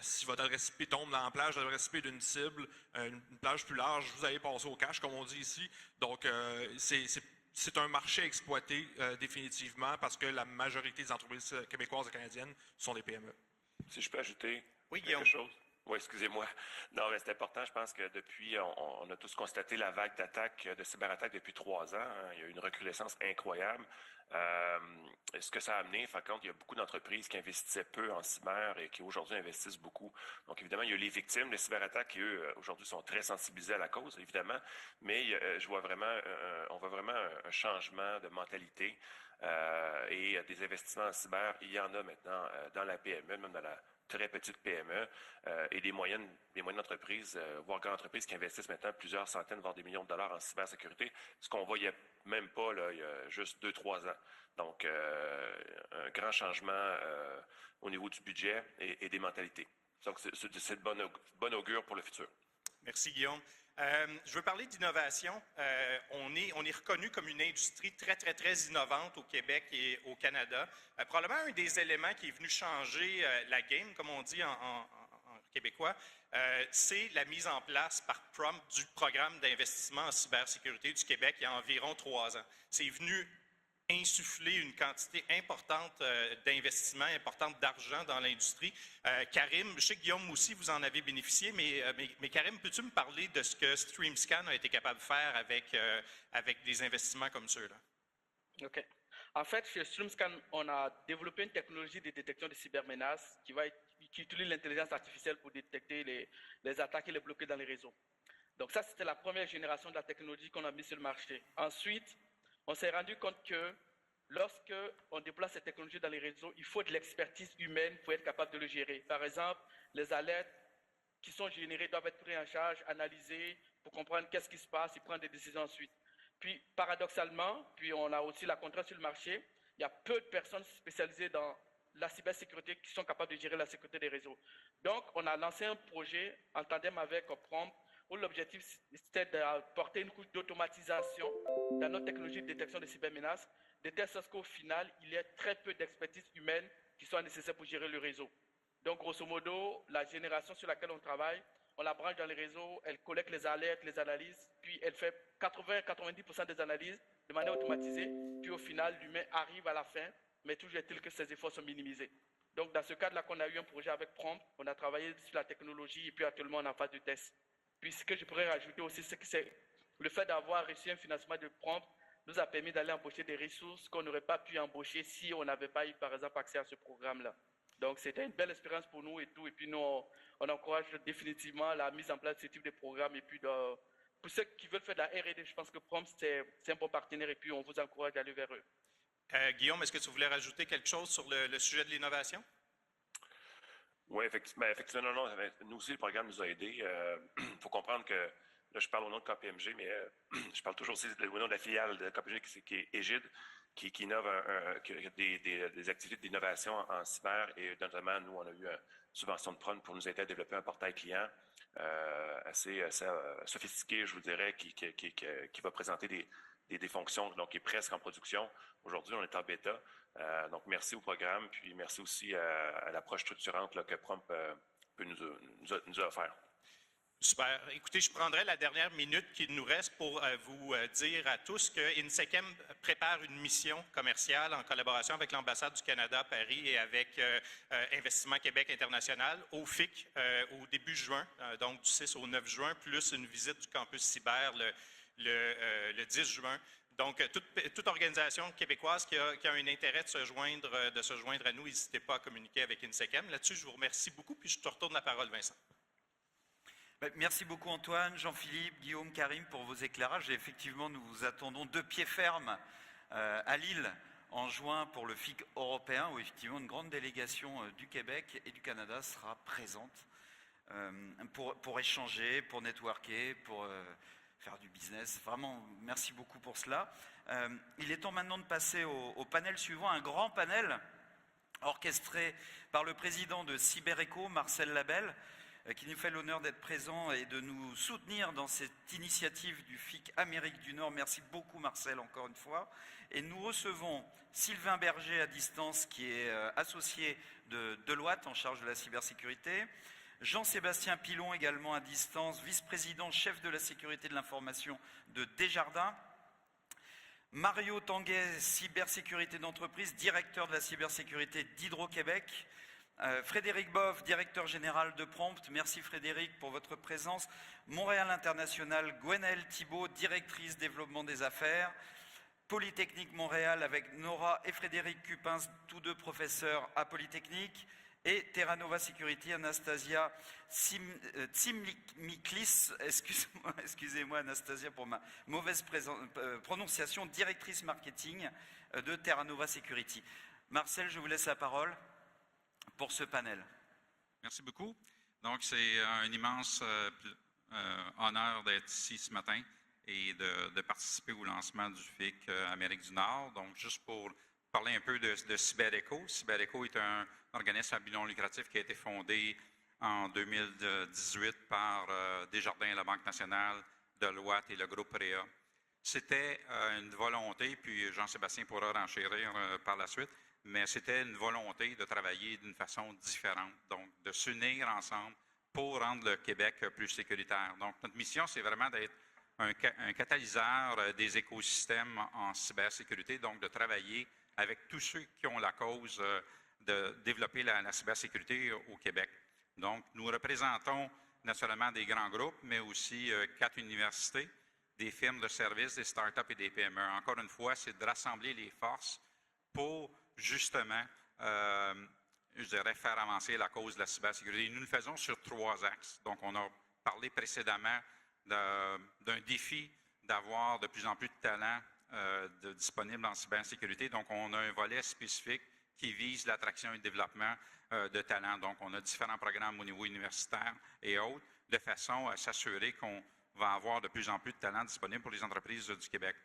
Si votre adresse IP tombe dans la plage d'adresse IP d'une cible, une plage plus large, vous allez passer au cache, comme on dit ici. Donc, c'est un marché exploité définitivement parce que la majorité des entreprises québécoises et canadiennes sont des PME. Si je peux ajouter quelque chose. Oui, excusez-moi. Non, mais c'est important. Je pense que depuis, on a tous constaté la vague d'attaques, de cyberattaques depuis 3 ans. Hein. Il y a eu une recrudescence incroyable. Ce que ça a amené, par contre, il y a beaucoup d'entreprises qui investissaient peu en cyber et qui aujourd'hui investissent beaucoup. Donc, évidemment, il y a les victimes des cyberattaques qui, eux, aujourd'hui, sont très sensibilisés à la cause, évidemment. Mais on voit vraiment un changement de mentalité et des investissements en cyber. Il y en a maintenant dans la PME, même dans la très petite PME et des moyennes entreprises, voire grandes entreprises qui investissent maintenant plusieurs centaines, voire des millions de dollars en cybersécurité, ce qu'on voyait même pas là, il y a juste 2-3 ans. Donc, un grand changement au niveau du budget et des mentalités. Donc, c'est de bonne augure pour le futur. Merci, Guillaume. Je veux parler d'innovation. On est reconnu comme une industrie très, très, très innovante au Québec et au Canada. Probablement un des éléments qui est venu changer la game, comme on dit en québécois, c'est la mise en place par Prompt du programme d'investissement en cybersécurité du Québec il y a environ 3 ans. C'est venu insuffler une quantité importante d'investissements, importante d'argent dans l'industrie. Karim, je sais que Guillaume aussi, vous en avez bénéficié, mais Karim, peux-tu me parler de ce que StreamScan a été capable de faire avec des investissements comme ceux-là? OK. En fait, chez StreamScan, on a développé une technologie de détection de cybermenaces qui utilise l'intelligence artificielle pour détecter les attaques et les bloquer dans les réseaux. Donc ça, c'était la première génération de la technologie qu'on a mise sur le marché. Ensuite, On s'est rendu compte que lorsque on déploie ces technologies dans les réseaux, il faut de l'expertise humaine pour être capable de le gérer. Par exemple, les alertes qui sont générées doivent être prises en charge, analysées pour comprendre qu'est-ce qui se passe et prendre des décisions ensuite. Puis, paradoxalement, puis on a aussi la contrainte sur le marché, il y a peu de personnes spécialisées dans la cybersécurité qui sont capables de gérer la sécurité des réseaux. Donc, on a lancé un projet en tandem avec Prompt où l'objectif c'était d'apporter une couche d'automatisation dans notre technologie de détection des cybermenaces, de telle sorte qu'au final, il y ait très peu d'expertise humaine qui soit nécessaire pour gérer le réseau. Donc, grosso modo, la génération sur laquelle on travaille, on la branche dans les réseaux, elle collecte les alertes, les analyses, puis elle fait 80-90% des analyses de manière automatisée, puis au final, l'humain arrive à la fin, mais toujours est-il que ses efforts sont minimisés. Donc, dans ce cadre-là, qu'on a eu un projet avec Prompt, on a travaillé sur la technologie et puis actuellement, on est en phase de test. Puis, ce que je pourrais rajouter aussi, c'est que le fait d'avoir reçu un financement de Prompt nous a permis d'aller embaucher des ressources qu'on n'aurait pas pu embaucher si on n'avait pas eu, par exemple, accès à ce programme-là. Donc, c'était une belle expérience pour nous et tout. Et puis, nous, on encourage définitivement la mise en place de ce type de programme. Et puis, pour ceux qui veulent faire de la R&D, je pense que Prompt, c'est un bon partenaire. Et puis, on vous encourage d'aller vers eux. Guillaume, est-ce que tu voulais rajouter quelque chose sur le sujet de l'innovation? Oui, effectivement, non, nous aussi, le programme nous a aidés. Il faut comprendre que, là, je parle au nom de KPMG, mais je parle toujours aussi au nom de la filiale de KPMG qui est Égide, qui innove, qui a des activités d'innovation en cyber, et notamment, nous, on a eu une subvention de Prompt pour nous aider à développer un portail client assez sophistiqué, je vous dirais, qui va présenter des fonctions, donc qui est presque en production. Aujourd'hui, on est en bêta. Donc, merci au programme, puis merci aussi à l'approche structurante là, que Prompt peut nous a offert. Super. Écoutez, je prendrai la dernière minute qu'il nous reste pour vous dire à tous que INSECEM prépare une mission commerciale en collaboration avec l'ambassade du Canada à Paris et avec Investissement Québec International au FIC au début juin, donc du 6 au 9 juin, plus une visite du campus cyber le 10 juin. Donc, toute organisation québécoise qui a un intérêt de se joindre à nous, n'hésitez pas à communiquer avec INSECEM. Là-dessus, je vous remercie beaucoup, puis je te retourne la parole, Vincent. Merci beaucoup Antoine, Jean-Philippe, Guillaume, Karim pour vos éclairages. Et effectivement, nous vous attendons de pied ferme à Lille en juin pour le FIC européen, où effectivement une grande délégation du Québec et du Canada sera présente pour échanger, pour networker, pour faire du business. Vraiment, merci beaucoup pour cela. Il est temps maintenant de passer au panel suivant, un grand panel orchestré par le président de CyberEco, Marcel Labelle, qui nous fait l'honneur d'être présent et de nous soutenir dans cette initiative du FIC Amérique du Nord. Merci beaucoup Marcel, encore une fois. Et nous recevons Sylvain Berger à distance, qui est associé de Deloitte en charge de la cybersécurité. Jean-Sébastien Pilon, également à distance, vice-président, chef de la sécurité de l'information de Desjardins. Mario Tanguay, cybersécurité d'entreprise, directeur de la cybersécurité d'Hydro-Québec. Frédéric Boff, directeur général de Prompt. Merci Frédéric pour votre présence. Montréal International, Gwenaëlle Thibault, directrice développement des affaires. Polytechnique Montréal avec Nora et Frédéric Cupins, tous deux professeurs à Polytechnique. Et Terra Nova Security, Anastasia Tsimiklis, excusez-moi Anastasia pour ma mauvaise prononciation, directrice marketing de Terra Nova Security. Marcel, je vous laisse la parole pour ce panel. Merci beaucoup. Donc, c'est un immense honneur d'être ici ce matin et de participer au lancement du FIC Amérique du Nord. Donc, juste pour parler un peu de CyberEco. CyberEco est un organisme à but non lucratif qui a été fondé en 2018 par Desjardins, la Banque nationale, Deloitte et le groupe REA. C'était une volonté, puis Jean-Sébastien pourra renchérir par la suite, mais c'était une volonté de travailler d'une façon différente, donc de s'unir ensemble pour rendre le Québec plus sécuritaire. Donc, notre mission, c'est vraiment d'être un catalyseur des écosystèmes en cybersécurité, donc de travailler avec tous ceux qui ont la cause de développer la cybersécurité au Québec. Donc, nous représentons naturellement des grands groupes, mais aussi 4 universités, des firmes de services, des startups et des PME. Encore une fois, c'est de rassembler les forces pour justement, je dirais, faire avancer la cause de la cybersécurité. Nous le faisons sur 3 axes. Donc, on a parlé précédemment d'un défi d'avoir de plus en plus de talents disponibles en cybersécurité. Donc, on a un volet spécifique qui vise l'attraction et le développement de talents. Donc, on a différents programmes au niveau universitaire et autres, de façon à s'assurer qu'on va avoir de plus en plus de talents disponibles pour les entreprises du Québec.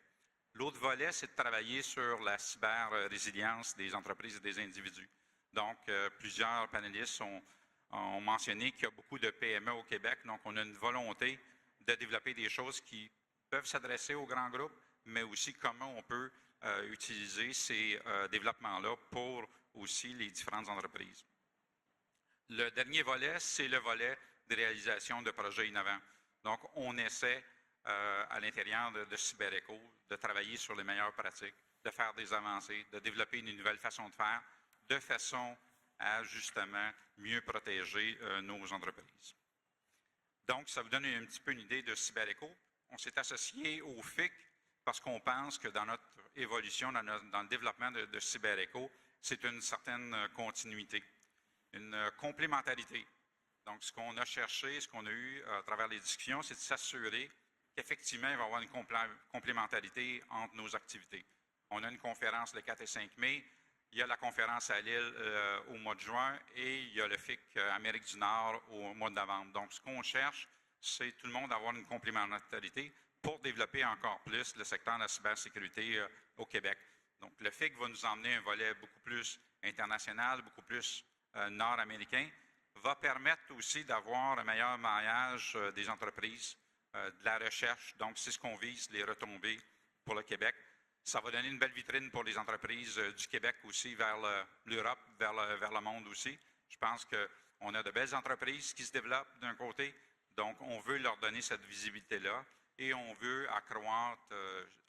L'autre volet, c'est de travailler sur la cyber-résilience des entreprises et des individus. Donc, plusieurs panélistes ont mentionné qu'il y a beaucoup de PME au Québec. Donc, on a une volonté de développer des choses qui peuvent s'adresser aux grands groupes, mais aussi comment on peut utiliser ces développements-là pour aussi les différentes entreprises. Le dernier volet, c'est le volet de réalisation de projets innovants. Donc, on essaie à l'intérieur de CyberEco de travailler sur les meilleures pratiques, de faire des avancées, de développer une nouvelle façon de faire, de façon à justement mieux protéger nos entreprises. Donc, ça vous donne un petit peu une idée de CyberEco. On s'est associé au FIC parce qu'on pense que dans notre évolution, dans le développement de CyberEco, c'est une certaine continuité, une complémentarité. Donc, ce qu'on a cherché, ce qu'on a eu à travers les discussions, c'est de s'assurer qu'effectivement, il va y avoir une complémentarité entre nos activités. On a une conférence le 4 et 5 mai, il y a la conférence à Lille au mois de juin et il y a le FIC Amérique du Nord au mois de novembre. Donc, ce qu'on cherche, c'est tout le monde avoir une complémentarité pour développer encore plus le secteur de la cybersécurité au Québec. Donc, le FIC va nous emmener un volet beaucoup plus international, beaucoup plus nord-américain, va permettre aussi d'avoir un meilleur maillage des entreprises, de la recherche. Donc, c'est ce qu'on vise, les retombées pour le Québec. Ça va donner une belle vitrine pour les entreprises du Québec aussi vers l'Europe, vers le monde aussi. Je pense qu'on a de belles entreprises qui se développent d'un côté, donc on veut leur donner cette visibilité-là et on veut accroître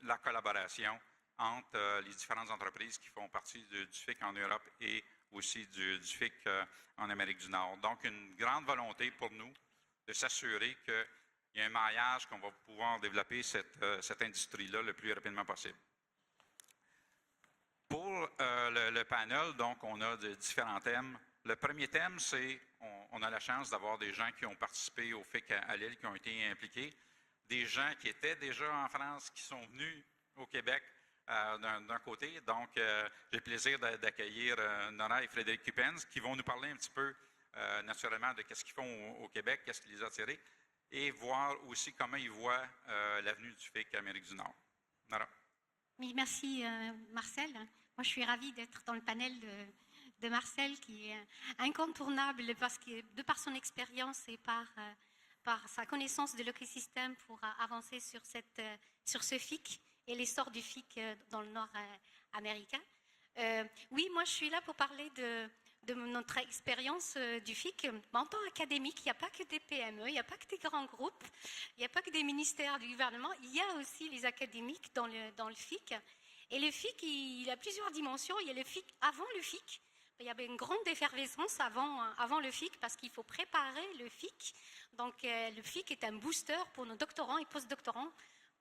la collaboration entre les différentes entreprises qui font partie du FIC en Europe et aussi du FIC en Amérique du Nord. Donc, une grande volonté pour nous de s'assurer qu'il y a un maillage, qu'on va pouvoir développer cette industrie-là le plus rapidement possible. Pour le panel, donc, on a différents thèmes. Le premier thème, c'est on a la chance d'avoir des gens qui ont participé au FIC à Lille, qui ont été impliqués, des gens qui étaient déjà en France, qui sont venus au Québec d'un côté. Donc, j'ai le plaisir d'accueillir Nora et Frédéric Cupens, qui vont nous parler un petit peu, naturellement, de ce qu'ils font au Québec, qu'est-ce qui les a attirés, et voir aussi comment ils voient l'avenue du FIC Amérique du Nord. Nora. Oui, merci Marcel. Moi, je suis ravie d'être dans le panel de Marcel, qui est incontournable parce que, de par son expérience et par sa connaissance de l'écosystème pour avancer sur ce FIC et l'essor du FIC dans le nord américain. Oui, moi, je suis là pour parler de notre expérience du FIC. En tant qu'académique, il n'y a pas que des PME, il n'y a pas que des grands groupes, il n'y a pas que des ministères du gouvernement, il y a aussi les académiques dans le FIC. Et le FIC, il a plusieurs dimensions. Il y a le FIC avant le FIC. Il y avait une grande effervescence avant le FIC parce qu'il faut préparer le FIC. Donc, le FIC est un booster pour nos doctorants et post-doctorants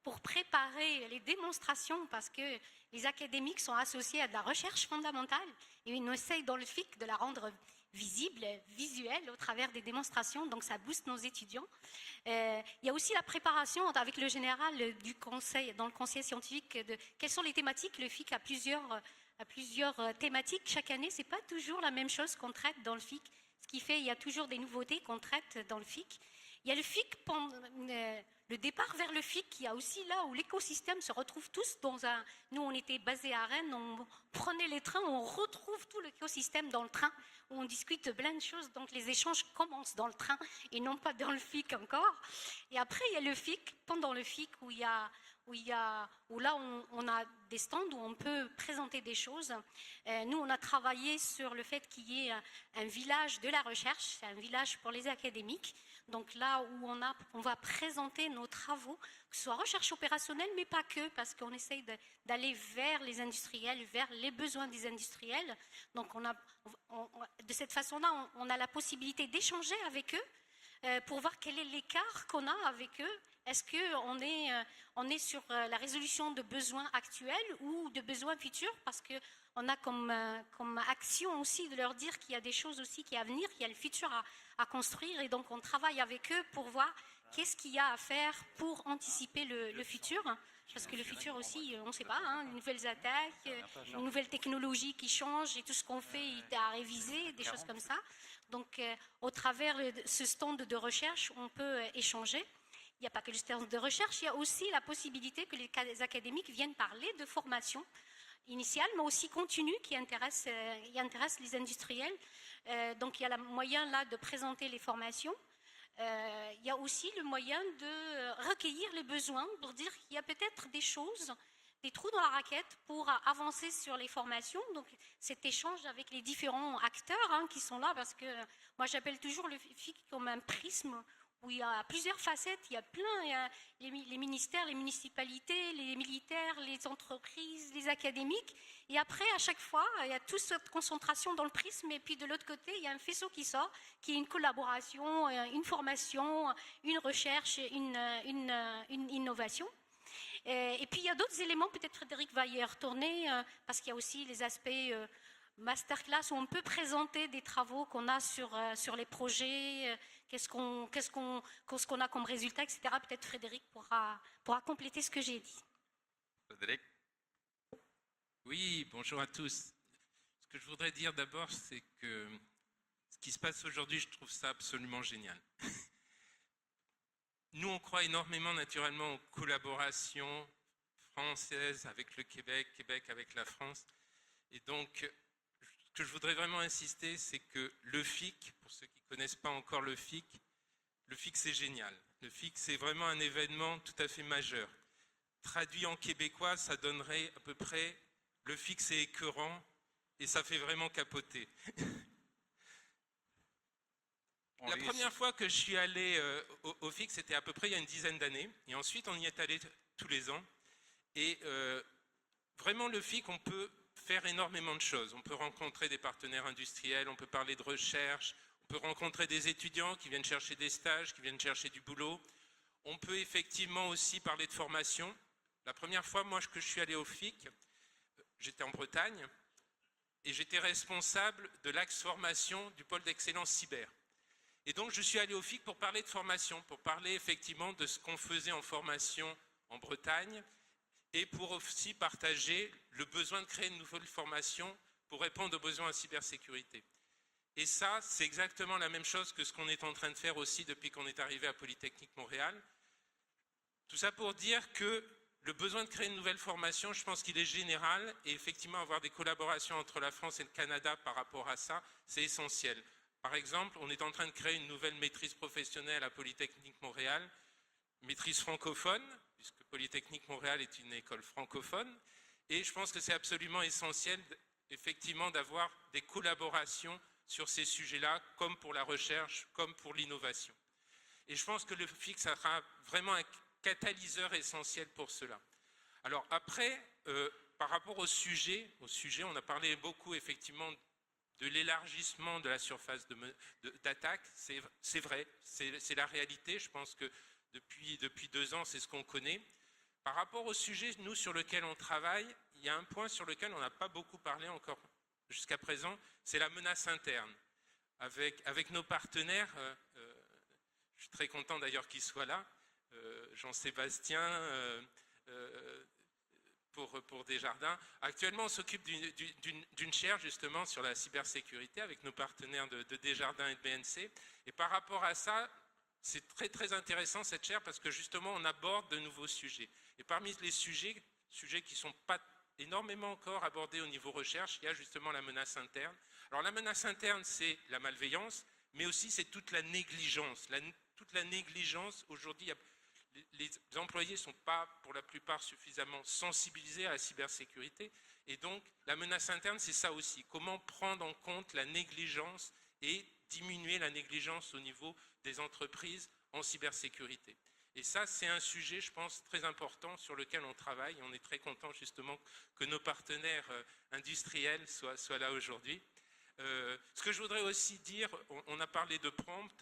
pour préparer les démonstrations parce que les académiques sont associés à de la recherche fondamentale et on essaye dans le FIC de la rendre visible, visuelle au travers des démonstrations, donc ça booste nos étudiants. Il y a aussi la préparation avec le général du conseil, dans le conseil scientifique, de quelles sont les thématiques. Le FIC a plusieurs thématiques chaque année, c'est pas toujours la même chose qu'on traite dans le FIC, ce qui fait qu'il y a toujours des nouveautés qu'on traite dans le FIC. Il y a le FIC, le départ vers le FIC, il y a aussi là où l'écosystème se retrouve tous dans un... Nous, on était basés à Rennes, on prenait les trains, on retrouve tout l'écosystème dans le train, où on discute de plein de choses, donc les échanges commencent dans le train et non pas dans le FIC encore. Et après, il y a le FIC, pendant le FIC, où là, on a des stands où on peut présenter des choses. Nous, on a travaillé sur le fait qu'il y ait un village de la recherche, c'est un village pour les académiques. Donc là où on va présenter nos travaux, que ce soit recherche opérationnelle, mais pas que, parce qu'on essaye d'aller vers les industriels, vers les besoins des industriels. Donc de cette façon-là, on a la possibilité d'échanger avec eux pour voir quel est l'écart qu'on a avec eux. Est-ce qu'on est sur la résolution de besoins actuels ou de besoins futurs? Parce qu'on a comme action aussi de leur dire qu'il y a des choses aussi qui à venir, qu'il y a le futur à construire. Et donc, on travaille avec eux pour voir qu'est-ce qu'il y a à faire pour anticiper le futur. parce que le futur aussi, on ne sait pas, hein, de nouvelles attaques, de nouvelles technologies qui changent et tout ce qu'on fait est à réviser, des choses comme ça. Donc, au travers de ce stand de recherche, on peut échanger. Il n'y a pas que le stand de recherche, il y a aussi la possibilité que les académiques viennent parler de formation initiale, mais aussi continue, qui intéresse les industriels. Donc, il y a le moyen là de présenter les formations. Il y a aussi le moyen de recueillir les besoins pour dire qu'il y a peut-être des choses, des trous dans la raquette pour avancer sur les formations. Donc, cet échange avec les différents acteurs qui sont là, parce que moi, j'appelle toujours le FIC comme un prisme où il y a plusieurs facettes, il y a les ministères, les municipalités, les militaires, les entreprises, les académiques. Et après, à chaque fois, il y a toute cette concentration dans le prisme. Et puis de l'autre côté, il y a un faisceau qui sort, qui est une collaboration, une formation, une recherche, une innovation. Et puis il y a d'autres éléments, peut-être Frédéric va y retourner, parce qu'il y a aussi les aspects masterclass où on peut présenter des travaux qu'on a sur les projets, qu'est-ce qu'on a comme résultat, etc. Peut-être Frédéric pourra compléter ce que j'ai dit. Frédéric? Oui, bonjour à tous. Ce que je voudrais dire d'abord, c'est que ce qui se passe aujourd'hui, je trouve ça absolument génial. Nous, on croit énormément naturellement aux collaborations françaises avec le Québec, Québec avec la France. Et donc, ce que je voudrais vraiment insister, c'est que le FIC, pour ceux qui ne connaissent pas encore le FIC c'est génial. Le FIC, c'est vraiment un événement tout à fait majeur. Traduit en québécois, ça donnerait à peu près « le FIC, c'est écœurant » et ça fait vraiment capoter. La première fois que je suis allé au FIC, c'était à peu près il y a une dizaine d'années. Et ensuite, on y est allé tous les ans. Et vraiment, le FIC, on peut faire énormément de choses. On peut rencontrer des partenaires industriels, on peut parler de recherche, on peut rencontrer des étudiants qui viennent chercher des stages, qui viennent chercher du boulot. On peut effectivement aussi parler de formation. La première fois, moi, que je suis allé au FIC, j'étais en Bretagne et j'étais responsable de l'axe formation du pôle d'excellence cyber. Et donc, je suis allé au FIC pour parler de formation, pour parler effectivement de ce qu'on faisait en formation en Bretagne et pour aussi partager le besoin de créer une nouvelle formation pour répondre aux besoins en cybersécurité. Et ça, c'est exactement la même chose que ce qu'on est en train de faire aussi depuis qu'on est arrivé à Polytechnique Montréal. Tout ça pour dire que le besoin de créer une nouvelle formation, je pense qu'il est général et effectivement avoir des collaborations entre la France et le Canada par rapport à ça, c'est essentiel. Par exemple, on est en train de créer une nouvelle maîtrise professionnelle à Polytechnique Montréal, maîtrise francophone, puisque Polytechnique Montréal est une école francophone, et je pense que c'est absolument essentiel, effectivement, d'avoir des collaborations sur ces sujets-là, comme pour la recherche, comme pour l'innovation. Et je pense que le FIC sera vraiment un catalyseur essentiel pour cela. Alors après, par rapport au sujet, on a parlé beaucoup, effectivement, de l'élargissement de la surface d'attaque, c'est vrai, c'est la réalité. Je pense que depuis 2 ans, c'est ce qu'on connaît. Par rapport au sujet, nous, sur lequel on travaille, il y a un point sur lequel on n'a pas beaucoup parlé encore jusqu'à présent, c'est la menace interne. Avec nos partenaires, je suis très content d'ailleurs qu'ils soient là, Jean-Sébastien, pour Desjardins. Actuellement, on s'occupe d'une chaire justement sur la cybersécurité avec nos partenaires de Desjardins et de BNC. Et par rapport à ça, c'est très très intéressant cette chaire parce que justement on aborde de nouveaux sujets. Et parmi les sujets qui ne sont pas énormément encore abordés au niveau recherche, il y a justement la menace interne. Alors la menace interne, c'est la malveillance, mais aussi c'est toute la négligence. Toute la négligence, aujourd'hui, les employés ne sont pas, pour la plupart, suffisamment sensibilisés à la cybersécurité. Et donc, la menace interne, c'est ça aussi. Comment prendre en compte la négligence et diminuer la négligence au niveau des entreprises en cybersécurité. Et ça, c'est un sujet, je pense, très important sur lequel on travaille. On est très content, justement, que nos partenaires industriels soient là aujourd'hui. Ce que je voudrais aussi dire, on a parlé de prompt.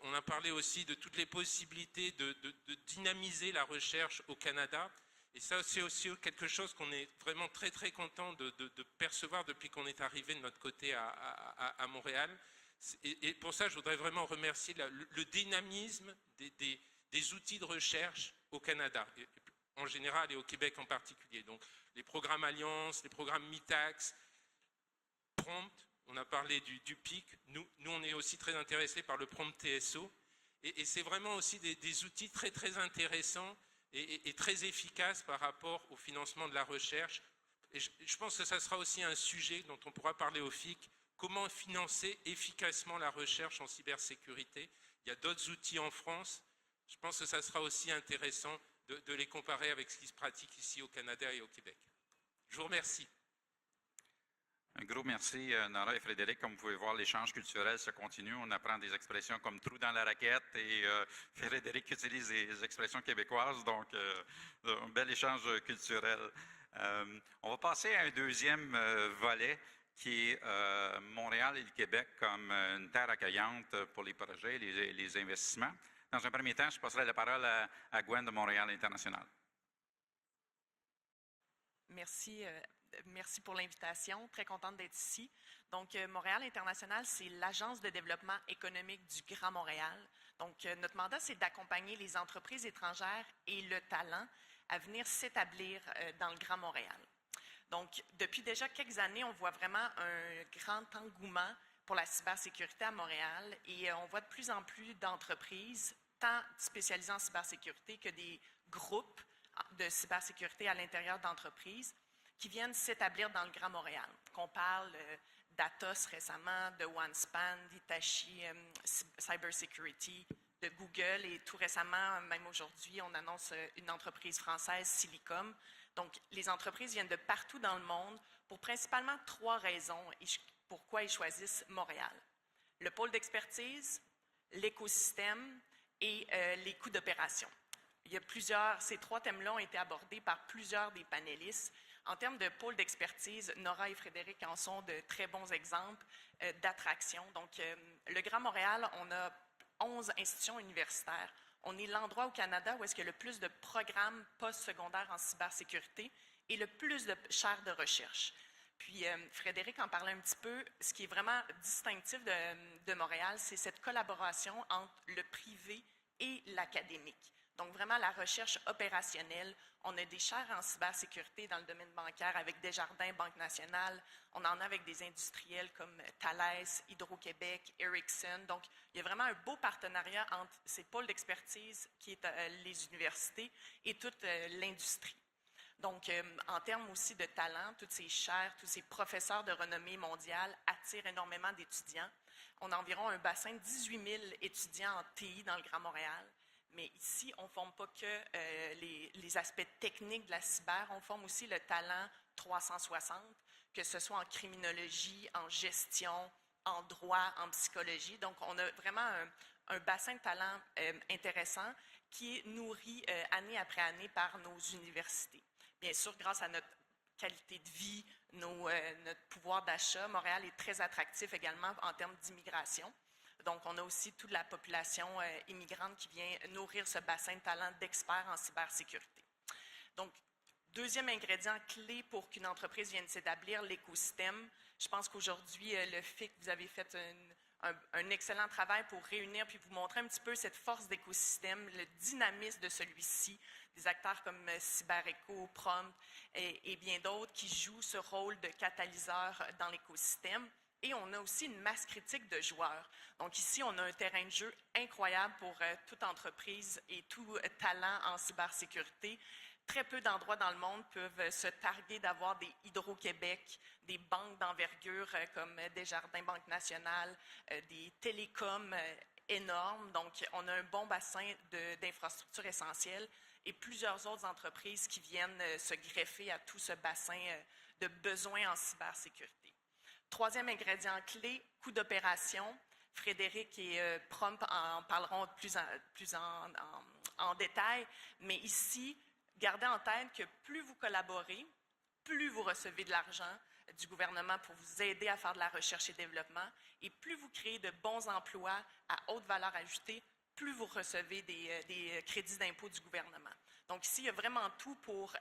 On a parlé aussi de toutes les possibilités de dynamiser la recherche au Canada. Et ça, c'est aussi quelque chose qu'on est vraiment très très content de percevoir depuis qu'on est arrivé de notre côté à Montréal. Et pour ça, je voudrais vraiment remercier le dynamisme des des outils de recherche au Canada, en général et au Québec en particulier. Donc les programmes Alliance, les programmes MITAX, Prompt, on a parlé du PIC, nous on est aussi très intéressés par le Prompt TSO, et c'est vraiment aussi des outils très très intéressants et très efficaces par rapport au financement de la recherche. Et je pense que ça sera aussi un sujet dont on pourra parler au FIC, comment financer efficacement la recherche en cybersécurité. Il y a d'autres outils en France, je pense que ça sera aussi intéressant de les comparer avec ce qui se pratique ici au Canada et au Québec. Je vous remercie. Un gros merci, Nora et Frédéric. Comme vous pouvez voir, l'échange culturel se continue. On apprend des expressions comme « trou dans la raquette » et Frédéric utilise des expressions québécoises, donc un bel échange culturel. On va passer à un deuxième volet qui est Montréal et le Québec comme une terre accueillante pour les projets et les investissements. Dans un premier temps, je passerai la parole à Gwen de Montréal International. Merci. Merci pour l'invitation. Très contente d'être ici. Donc, Montréal International, c'est l'agence de développement économique du Grand Montréal. Donc, notre mandat, c'est d'accompagner les entreprises étrangères et le talent à venir s'établir dans le Grand Montréal. Donc, depuis déjà quelques années, on voit vraiment un grand engouement pour la cybersécurité à Montréal et on voit de plus en plus d'entreprises, tant spécialisées en cybersécurité que des groupes de cybersécurité à l'intérieur d'entreprises qui viennent s'établir dans le Grand Montréal. On parle d'Atos récemment, de OneSpan, d'Hitachi Cybersecurity, de Google et tout récemment, même aujourd'hui, on annonce une entreprise française, Silicom. Donc, les entreprises viennent de partout dans le monde pour principalement 3 raisons pourquoi ils choisissent Montréal. Le pôle d'expertise, l'écosystème et les coûts d'opération. Ces 3 thèmes-là ont été abordés par plusieurs des panélistes. En termes de pôle d'expertise, Nora et Frédéric en sont de très bons exemples d'attraction. Donc, le Grand Montréal, on a 11 institutions universitaires. On est l'endroit au Canada où est-ce qu'il y a le plus de programmes postsecondaires en cybersécurité et le plus de chaires de recherche. Puis, Frédéric en parlait un petit peu. Ce qui est vraiment distinctif de Montréal, c'est cette collaboration entre le privé et l'académique. Donc, vraiment, la recherche opérationnelle. On a des chaires en cybersécurité dans le domaine bancaire avec Desjardins, Banque nationale. On en a avec des industriels comme Thales, Hydro-Québec, Ericsson. Donc, il y a vraiment un beau partenariat entre ces pôles d'expertise qui est les universités et toute l'industrie. Donc, en termes aussi de talent, toutes ces chaires, tous ces professeurs de renommée mondiale attirent énormément d'étudiants. On a environ un bassin de 18 000 étudiants en TI dans le Grand Montréal. Mais ici, on ne forme pas que les aspects techniques de la cyber, on forme aussi le talent 360, que ce soit en criminologie, en gestion, en droit, en psychologie. Donc, on a vraiment un bassin de talent intéressant qui est nourri année après année par nos universités. Bien sûr, grâce à notre qualité de vie, notre pouvoir d'achat, Montréal est très attractif également en termes d'immigration. Donc, on a aussi toute la population immigrante qui vient nourrir ce bassin de talent d'experts en cybersécurité. Donc, deuxième ingrédient clé pour qu'une entreprise vienne s'établir, l'écosystème. Je pense qu'aujourd'hui, le FIC, vous avez fait un excellent travail pour réunir puis vous montrer un petit peu cette force d'écosystème, le dynamisme de celui-ci, des acteurs comme CyberEcho, Prompt et bien d'autres qui jouent ce rôle de catalyseur dans l'écosystème. Et on a aussi une masse critique de joueurs. Donc ici, on a un terrain de jeu incroyable pour toute entreprise et tout talent en cybersécurité. Très peu d'endroits dans le monde peuvent se targuer d'avoir des Hydro-Québec, des banques d'envergure comme Desjardins, Banque nationale, des télécoms énormes. Donc, on a un bon bassin d'infrastructures essentielles et plusieurs autres entreprises qui viennent se greffer à tout ce bassin de besoins en cybersécurité. Troisième ingrédient clé, coût d'opération. Frédéric et Prompt en parleront plus en détail, mais ici, gardez en tête que plus vous collaborez, plus vous recevez de l'argent du gouvernement pour vous aider à faire de la recherche et développement, et plus vous créez de bons emplois à haute valeur ajoutée, plus vous recevez des crédits d'impôt du gouvernement. Donc ici, il y a vraiment tout pour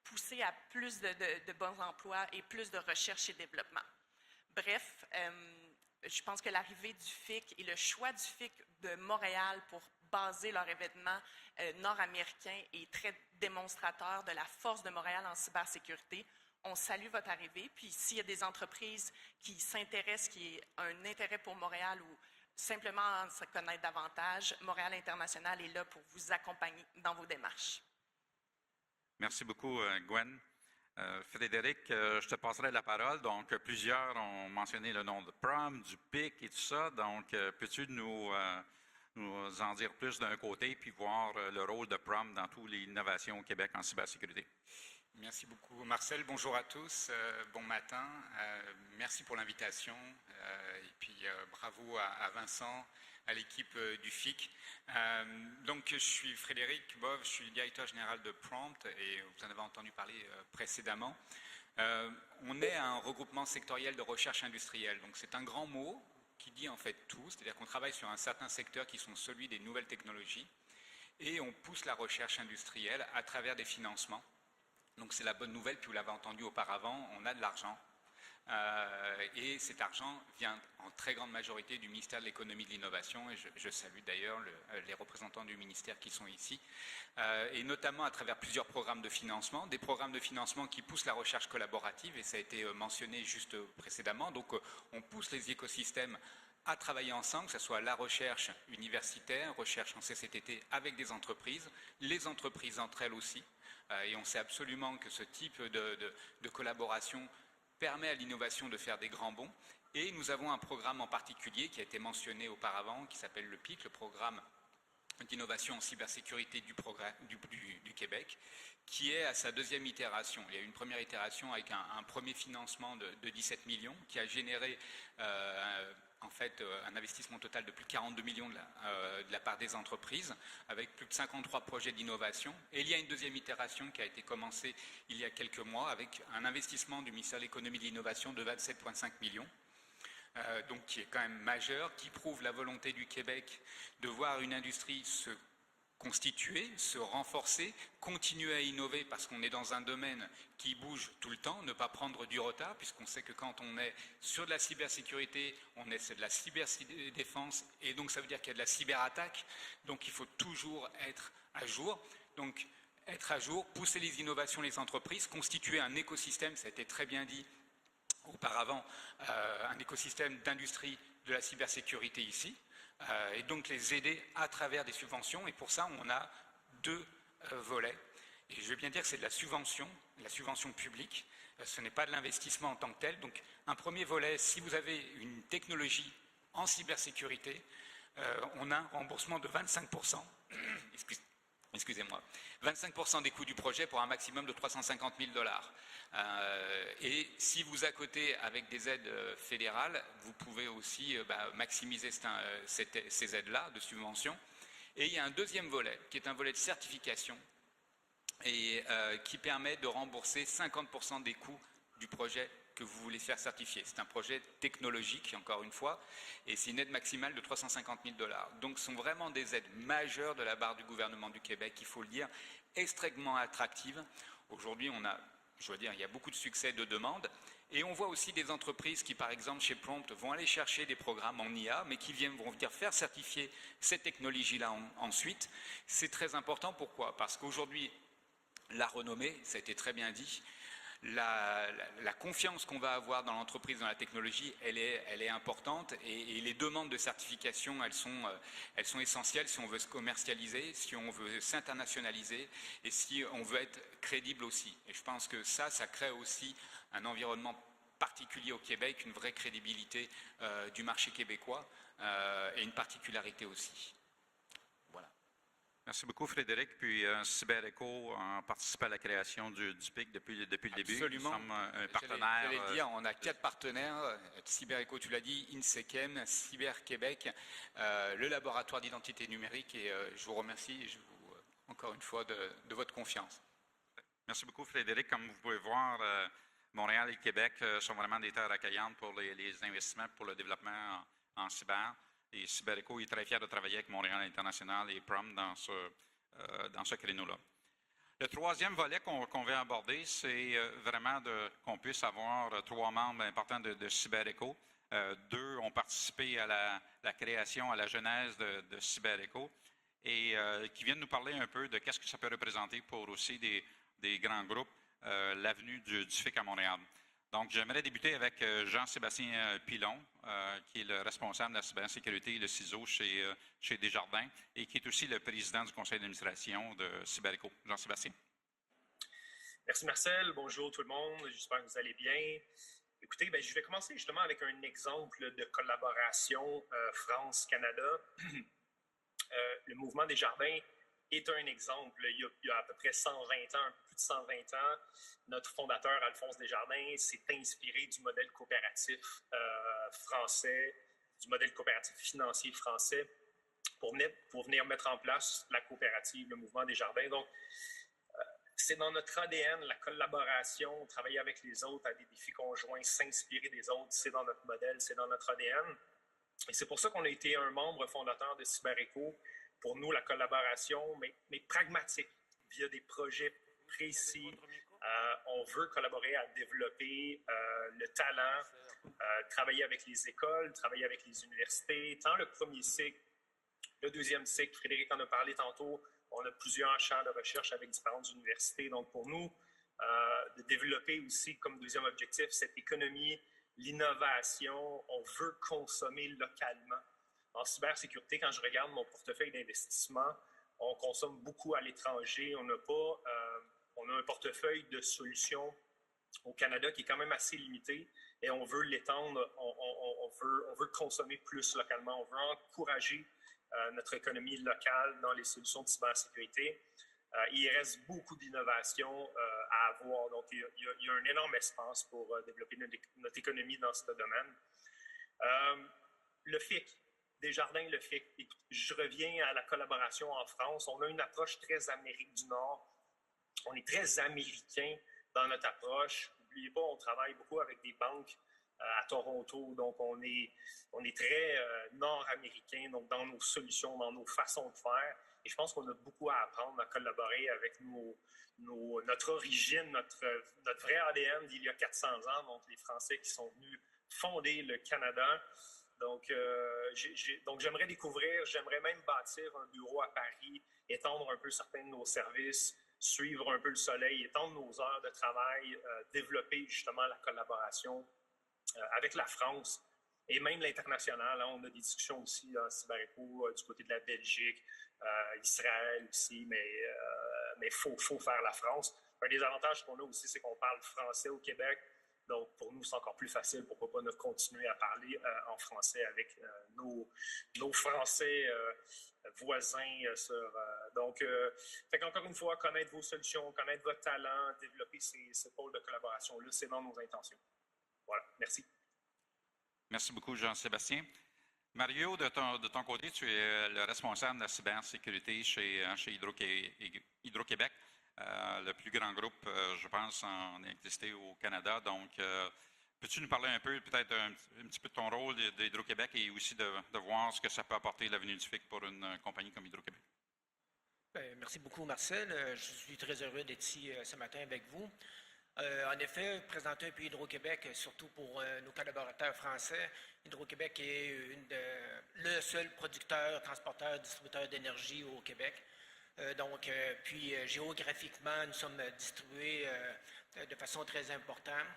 pousser à plus de bons emplois et plus de recherche et développement. Bref, je pense que l'arrivée du FIC et le choix du FIC de Montréal pour baser leur événement nord-américain est très démonstrateur de la force de Montréal en cybersécurité. On salue votre arrivée. Puis s'il y a des entreprises qui s'intéressent, qui ont un intérêt pour Montréal ou simplement se connaître davantage, Montréal International est là pour vous accompagner dans vos démarches. Merci beaucoup, Gwen. Frédéric, je te passerai la parole. Donc, plusieurs ont mentionné le nom de PROM, du PIC et tout ça. Donc, peux-tu nous en dire plus d'un côté puis voir le rôle de PROM dans toutes les innovations au Québec en cybersécurité? Merci beaucoup, Marcel. Bonjour à tous. Bon matin. Merci pour l'invitation. Et puis, bravo à Vincent, à l'équipe du FIC. Donc, je suis Frédéric Bove, je suis directeur général de Prompt et vous en avez entendu parler précédemment. On est un regroupement sectoriel de recherche industrielle. Donc, c'est un grand mot qui dit en fait tout. C'est-à-dire qu'on travaille sur un certain secteur qui sont celui des nouvelles technologies et on pousse la recherche industrielle à travers des financements. Donc c'est la bonne nouvelle, puis vous l'avez entendu auparavant, on a de l'argent. Et cet argent vient en très grande majorité du ministère de l'économie et de l'innovation, et je salue d'ailleurs les représentants du ministère qui sont ici, et notamment à travers plusieurs programmes de financement, des programmes de financement qui poussent la recherche collaborative, et ça a été mentionné juste précédemment. Donc on pousse les écosystèmes à travailler ensemble, que ce soit la recherche universitaire, recherche en CCTT avec des entreprises, les entreprises entre elles aussi. Et on sait absolument que ce type de collaboration permet à l'innovation de faire des grands bonds. Et nous avons un programme en particulier qui a été mentionné auparavant, qui s'appelle le PIC, le programme d'innovation en cybersécurité du Québec, qui est à sa deuxième itération. Il y a eu une première itération avec un premier financement de 17 millions qui a généré en fait un investissement total de plus de 42 millions de la part des entreprises, avec plus de 53 projets d'innovation. Et il y a une deuxième itération qui a été commencée il y a quelques mois avec un investissement du ministère de l'économie et de l'innovation de 27,5 millions. Donc qui est quand même majeur, qui prouve la volonté du Québec de voir une industrie se constituer, se renforcer, continuer à innover parce qu'on est dans un domaine qui bouge tout le temps, ne pas prendre du retard puisqu'on sait que quand on est sur de la cybersécurité, on est sur de la cyberdéfense et donc ça veut dire qu'il y a de la cyberattaque, donc il faut toujours être à jour. Donc être à jour, pousser les innovations, les entreprises, constituer un écosystème, ça a été très bien dit auparavant, un écosystème d'industrie de la cybersécurité ici, et donc les aider à travers des subventions. Et pour ça, on a deux volets. Et je veux bien dire que c'est de la subvention publique, ce n'est pas de l'investissement en tant que tel. Donc un premier volet, si vous avez une technologie en cybersécurité, on a un remboursement de 25%. Excusez-moi, 25% des coûts du projet pour un maximum de 350 000 $. Et si vous à côté avec des aides fédérales, vous pouvez aussi maximiser ces aides-là de subvention. Et il y a un deuxième volet qui est un volet de certification et qui permet de rembourser 50% des coûts du projet que vous voulez faire certifier. C'est un projet technologique, encore une fois, et c'est une aide maximale de 350 000 $. Donc ce sont vraiment des aides majeures de la part du gouvernement du Québec, il faut le dire, extrêmement attractives. Aujourd'hui, je dois dire, il y a beaucoup de succès de demande, et on voit aussi des entreprises qui, par exemple, chez Prompt, vont aller chercher des programmes en IA, mais qui vont venir faire certifier cette technologie-là ensuite. C'est très important, pourquoi? Parce qu'aujourd'hui, la renommée, ça a été très bien dit, la confiance qu'on va avoir dans l'entreprise, dans la technologie, elle est importante et les demandes de certification, elles sont essentielles si on veut se commercialiser, si on veut s'internationaliser et si on veut être crédible aussi. Et je pense que ça crée aussi un environnement particulier au Québec, une vraie crédibilité du marché québécois et une particularité aussi. Merci beaucoup, Frédéric. Puis CyberEco a participé à la création du PIC depuis le début. Absolument. Nous sommes un partenaire. J'allais le dire, on a 4 partenaires. CyberEco, tu l'as dit, INSECEM, CyberQuébec, le laboratoire d'identité numérique. Et je vous remercie encore une fois de votre confiance. Merci beaucoup, Frédéric. Comme vous pouvez voir, Montréal et Québec sont vraiment des terres accueillantes pour les investissements, pour le développement en cyber. Et CyberEco est très fier de travailler avec Montréal International et PROM dans ce créneau-là. Le troisième volet qu'on veut aborder, c'est vraiment qu'on puisse avoir 3 membres importants de CyberEco. 2 ont participé à la création, à la genèse de CyberEco et qui viennent nous parler un peu de qu'est-ce que ça peut représenter pour aussi des grands groupes, l'avenue du FIC à Montréal. Donc, j'aimerais débuter avec Jean-Sébastien Pilon, qui est le responsable de la cybersécurité et le CISO chez Desjardins et qui est aussi le président du conseil d'administration de CyberEco. Jean-Sébastien. Merci Marcel, bonjour tout le monde, j'espère que vous allez bien. Écoutez, je vais commencer justement avec un exemple de collaboration France-Canada. Le mouvement Desjardins est un exemple. Il y a à peu près 120 ans, un peu plus de 120 ans, notre fondateur, Alphonse Desjardins, s'est inspiré du modèle coopératif français, du modèle coopératif financier français pour venir mettre en place la coopérative, le mouvement Desjardins. Donc, c'est dans notre ADN, la collaboration, travailler avec les autres à des défis conjoints, s'inspirer des autres, c'est dans notre modèle, c'est dans notre ADN. Et c'est pour ça qu'on a été un membre fondateur de CyberEco. Pour nous, la collaboration, mais pragmatique, via des projets précis. On veut collaborer à développer le talent, travailler avec les écoles, travailler avec les universités, tant le premier cycle, le deuxième cycle. Frédéric en a parlé tantôt. On a plusieurs champs de recherche avec différentes universités. Donc, pour nous, de développer aussi comme deuxième objectif cette économie, l'innovation. On veut consommer localement. En cybersécurité, quand je regarde mon portefeuille d'investissement, on consomme beaucoup à l'étranger. On a un portefeuille de solutions au Canada qui est quand même assez limité et on veut l'étendre. On veut consommer plus localement. On veut encourager notre économie locale dans les solutions de cybersécurité. Il reste beaucoup d'innovations à avoir. Donc, il y a un énorme espace pour développer notre économie dans ce domaine. Le FIC, Desjardins, le FIC. Je reviens à la collaboration en France. On a une approche très Amérique du Nord. On est très américain dans notre approche. N'oubliez pas, on travaille beaucoup avec des banques à Toronto. Donc, on est très nord-américain donc dans nos solutions, dans nos façons de faire. Et je pense qu'on a beaucoup à apprendre à collaborer avec notre origine, notre vrai ADN d'il y a 400 ans, donc les Français qui sont venus fonder le Canada. Donc, j'aimerais j'aimerais même bâtir un bureau à Paris, étendre un peu certains de nos services, suivre un peu le soleil, étendre nos heures de travail, développer justement la collaboration avec la France et même l'international. Hein, on a des discussions aussi à CyberEco du côté de la Belgique, Israël aussi, mais faut faire la France. Un des avantages qu'on a aussi, c'est qu'on parle français au Québec. Donc, pour nous, c'est encore plus facile. Pourquoi pas nous continuer à parler en français avec nos Français voisins. Donc, encore une fois, connaître vos solutions, connaître votre talent, développer ces pôles de collaboration-là, c'est dans nos intentions. Voilà, merci. Merci beaucoup, Jean-Sébastien. Mario, de ton côté, tu es le responsable de la cybersécurité chez Hydro-Québec. Le plus grand groupe, je pense, en électricité au Canada. Donc, peux-tu nous parler un peu, peut-être un petit peu de ton rôle d'Hydro-Québec et aussi de voir ce que ça peut apporter l'avenue du FIC pour une compagnie comme Hydro-Québec? Merci beaucoup, Marcel. Je suis très heureux d'être ici ce matin avec vous. En effet, présenter un peu Hydro-Québec, surtout pour nos collaborateurs français. Hydro-Québec est le seul producteur, transporteur, distributeur d'énergie au Québec. Puis géographiquement, nous sommes distribués de façon très importante.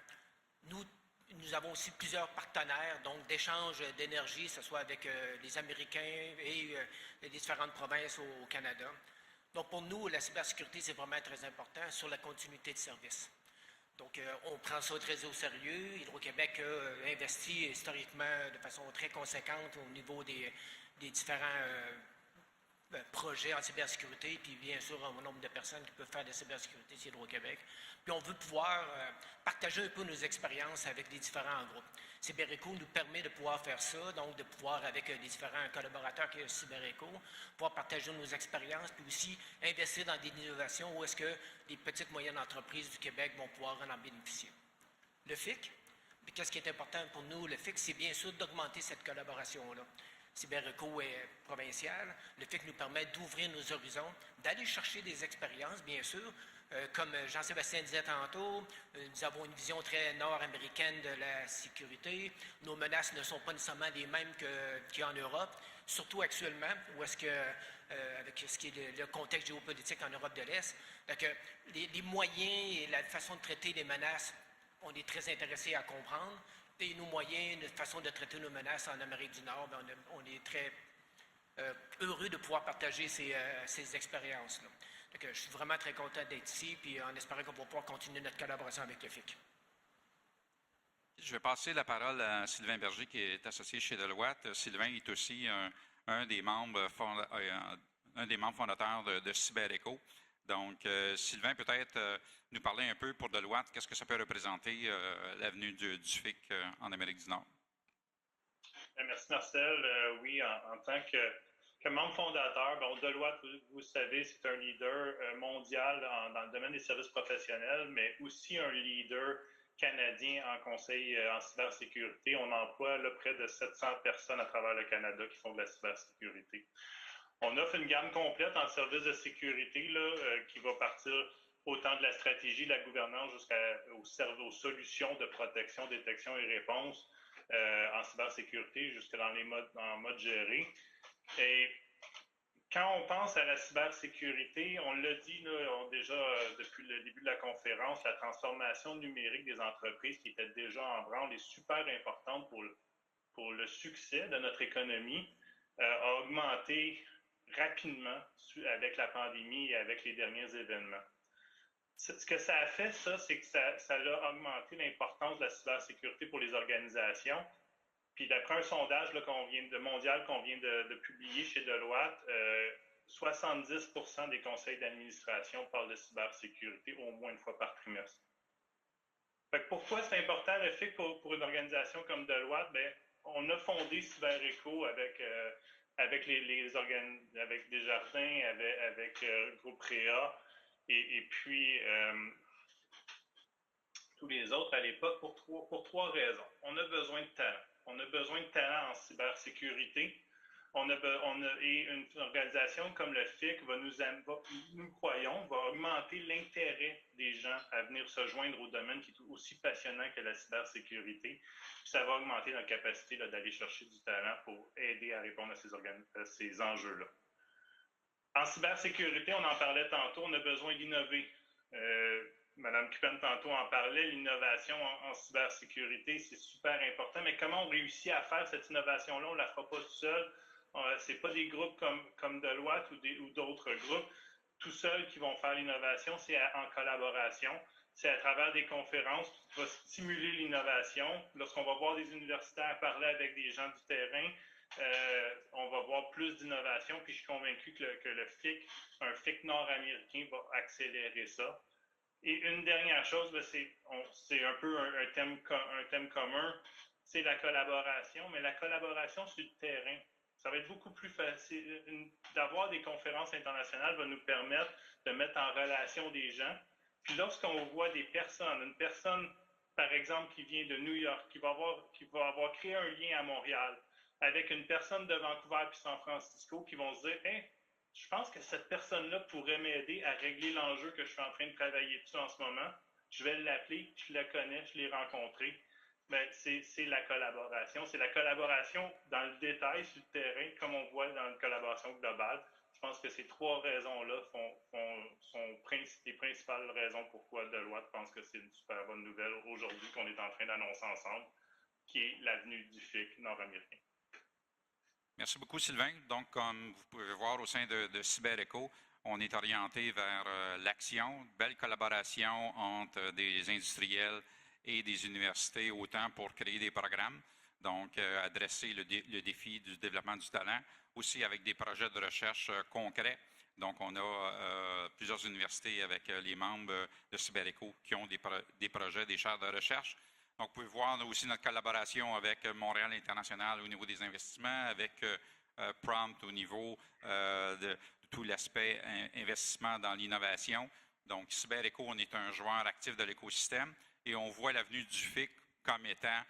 Nous avons aussi plusieurs partenaires, donc d'échange d'énergie, que ce soit avec les Américains et les différentes provinces au Canada. Donc pour nous, la cybersécurité, c'est vraiment très important sur la continuité de service. Donc on prend ça très au sérieux. Hydro-Québec a investi historiquement de façon très conséquente au niveau des différents projets en cybersécurité, puis bien sûr un nombre de personnes qui peuvent faire de la cybersécurité chez Hydro-Québec. Puis on veut pouvoir partager un peu nos expériences avec les différents groupes. CyberEco nous permet de pouvoir faire ça, donc de pouvoir, avec les différents collaborateurs qui ont CyberEco, pouvoir partager nos expériences, puis aussi investir dans des innovations où est-ce que les petites et moyennes entreprises du Québec vont pouvoir en bénéficier. Le FIC, puis qu'est-ce qui est important pour nous, le FIC, c'est bien sûr d'augmenter cette collaboration-là. CyberEco est provincial. Le FIC nous permet d'ouvrir nos horizons, d'aller chercher des expériences, bien sûr, Comme Jean-Sébastien disait tantôt, nous avons une vision très nord-américaine de la sécurité. Nos menaces ne sont pas nécessairement les mêmes qu'il y a en Europe, surtout actuellement, où est-ce que, avec ce qui est le contexte géopolitique en Europe de l'Est. Les moyens et la façon de traiter les menaces, on est très intéressés à comprendre. Et nos moyens, notre façon de traiter nos menaces en Amérique du Nord, bien, on est très heureux de pouvoir partager ces expériences-là. Donc, je suis vraiment très content d'être ici, puis en espérant qu'on va pouvoir continuer notre collaboration avec le FIC. Je vais passer la parole à Sylvain Berger, qui est associé chez Deloitte. Sylvain est aussi un des membres fondateurs de CyberEco. Donc, Sylvain, peut-être nous parler un peu pour Deloitte, qu'est-ce que ça peut représenter l'avenue du FIC en Amérique du Nord? Merci Marcel. Oui, en tant que membre fondateur, Deloitte, vous savez, c'est un leader mondial dans le domaine des services professionnels, mais aussi un leader canadien en conseil en cybersécurité. On emploie là, près de 700 personnes à travers le Canada qui font de la cybersécurité. On offre une gamme complète en services de sécurité là, qui va partir autant de la stratégie, de la gouvernance jusqu'aux solutions de protection, détection et réponse en cybersécurité, jusque dans les en mode géré. Et quand on pense à la cybersécurité, on l'a dit là, déjà depuis le début de la conférence, la transformation numérique des entreprises qui était déjà en branle est super importante pour le succès de notre économie, a augmenté rapidement avec la pandémie et avec les derniers événements. Ce que ça a fait, c'est que ça a augmenté l'importance de la cybersécurité pour les organisations. Puis d'après un sondage là, mondial qu'on vient de publier chez Deloitte, 70% des conseils d'administration parlent de cybersécurité au moins une fois par trimestre. Fait que pourquoi c'est important le FIC pour une organisation comme Deloitte? Bien, on a fondé CyberEco avec avec Desjardins, avec Groupe Réa et puis tous les autres à l'époque pour trois raisons. On a besoin de talent. On a besoin de talent en cybersécurité. Et une organisation comme le FIC nous croyons, va augmenter l'intérêt des gens à venir se joindre au domaine qui est aussi passionnant que la cybersécurité. Puis ça va augmenter notre capacité d'aller chercher du talent pour aider à répondre à ces enjeux-là. En cybersécurité, on en parlait tantôt, on a besoin d'innover. Madame Kupen tantôt en parlait, l'innovation en cybersécurité, c'est super important. Mais comment on réussit à faire cette innovation-là? On ne la fera pas tout seul. Ce n'est pas des groupes comme Deloitte ou d'autres groupes tout seuls qui vont faire l'innovation, c'est en collaboration. C'est à travers des conférences qui va stimuler l'innovation. Lorsqu'on va voir des universitaires parler avec des gens du terrain, on va voir plus d'innovation. Puis je suis convaincu que le FIC, un FIC nord-américain, va accélérer ça. Et une dernière chose, c'est un peu un thème commun, c'est la collaboration. Mais la collaboration sur le terrain, ça va être beaucoup plus facile. D'avoir des conférences internationales va nous permettre de mettre en relation des gens. Puis lorsqu'on voit une personne, par exemple, qui vient de New York, qui va avoir créé un lien à Montréal, avec une personne de Vancouver puis San Francisco, qui vont se dire « Hey, je pense que cette personne-là pourrait m'aider à régler l'enjeu que je suis en train de travailler dessus en ce moment. Je vais l'appeler, je la connais, je l'ai rencontrée. » Bien, c'est la collaboration. C'est la collaboration dans le détail, sur le terrain, comme on voit dans une collaboration globale. Je pense que ces trois raisons-là sont les principales raisons pourquoi Deloitte pense que c'est une super bonne nouvelle aujourd'hui qu'on est en train d'annoncer ensemble, qui est l'avenue du FIC nord-américain. Merci beaucoup, Sylvain. Donc, comme vous pouvez voir au sein de CyberEco, on est orienté vers l'action, belle collaboration entre des industriels et des universités, autant pour créer des programmes, donc adresser le défi du développement du talent, aussi avec des projets de recherche concrets. Donc, on a plusieurs universités avec les membres de CyberEco qui ont des projets, des chaires de recherche. Donc, vous pouvez voir aussi notre collaboration avec Montréal International au niveau des investissements, avec Prompt au niveau de tout l'aspect investissement dans l'innovation. Donc, CyberEco, on est un joueur actif de l'écosystème et on voit l'avenue du FIC comme étant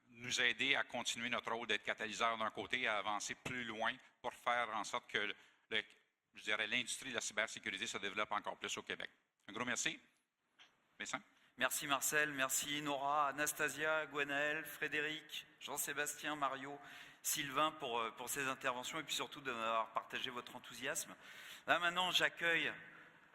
nous aider à continuer notre rôle d'être catalyseur d'un côté et à avancer plus loin pour faire en sorte que je dirais, l'industrie de la cybersécurité se développe encore plus au Québec. Un gros merci. Vincent? Merci Marcel, merci Nora, Anastasia, Gwenaël, Frédéric, Jean-Sébastien, Mario, Sylvain pour ces interventions et puis surtout d'avoir partagé votre enthousiasme. Là maintenant, j'accueille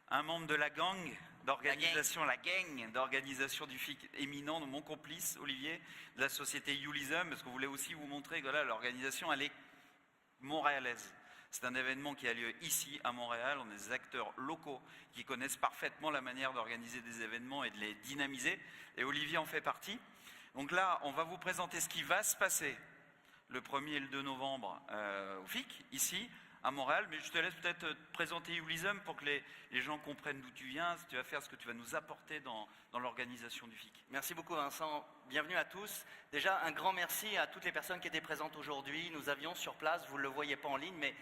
un membre de la gang d'organisation, la gang d'organisation du FIC éminent, mon complice Olivier, de la société Youlism, parce qu'on voulait aussi vous montrer que voilà, l'organisation, elle est montréalaise. C'est un événement qui a lieu ici à Montréal. On est des acteurs locaux qui connaissent parfaitement la manière d'organiser des événements et de les dynamiser. Et Olivier en fait partie. Donc là, on va vous présenter ce qui va se passer le 1er et le 2 novembre au FIC, ici à Montréal. Mais je te laisse peut-être te présenter Youlism pour que les gens comprennent d'où tu viens, ce que tu vas faire, ce que tu vas nous apporter dans l'organisation du FIC. Merci beaucoup Vincent. Bienvenue à tous. Déjà, un grand merci à toutes les personnes qui étaient présentes aujourd'hui. Nous avions sur place, vous ne le voyez pas en ligne, mais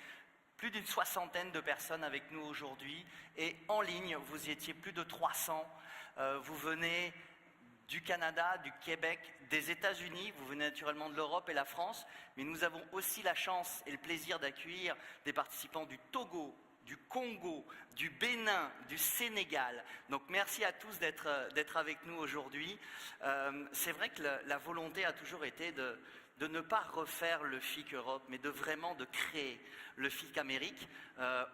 plus d'une 60aine de personnes avec nous aujourd'hui. Et en ligne, vous y étiez plus de 300. Vous venez du Canada, du Québec, des États-Unis. Vous venez naturellement de l'Europe et la France. Mais nous avons aussi la chance et le plaisir d'accueillir des participants du Togo, du Congo, du Bénin, du Sénégal. Donc merci à tous d'être avec nous aujourd'hui. C'est vrai que la volonté a toujours été de ne pas refaire le FIC Europe, mais vraiment de créer le FIC Amérique.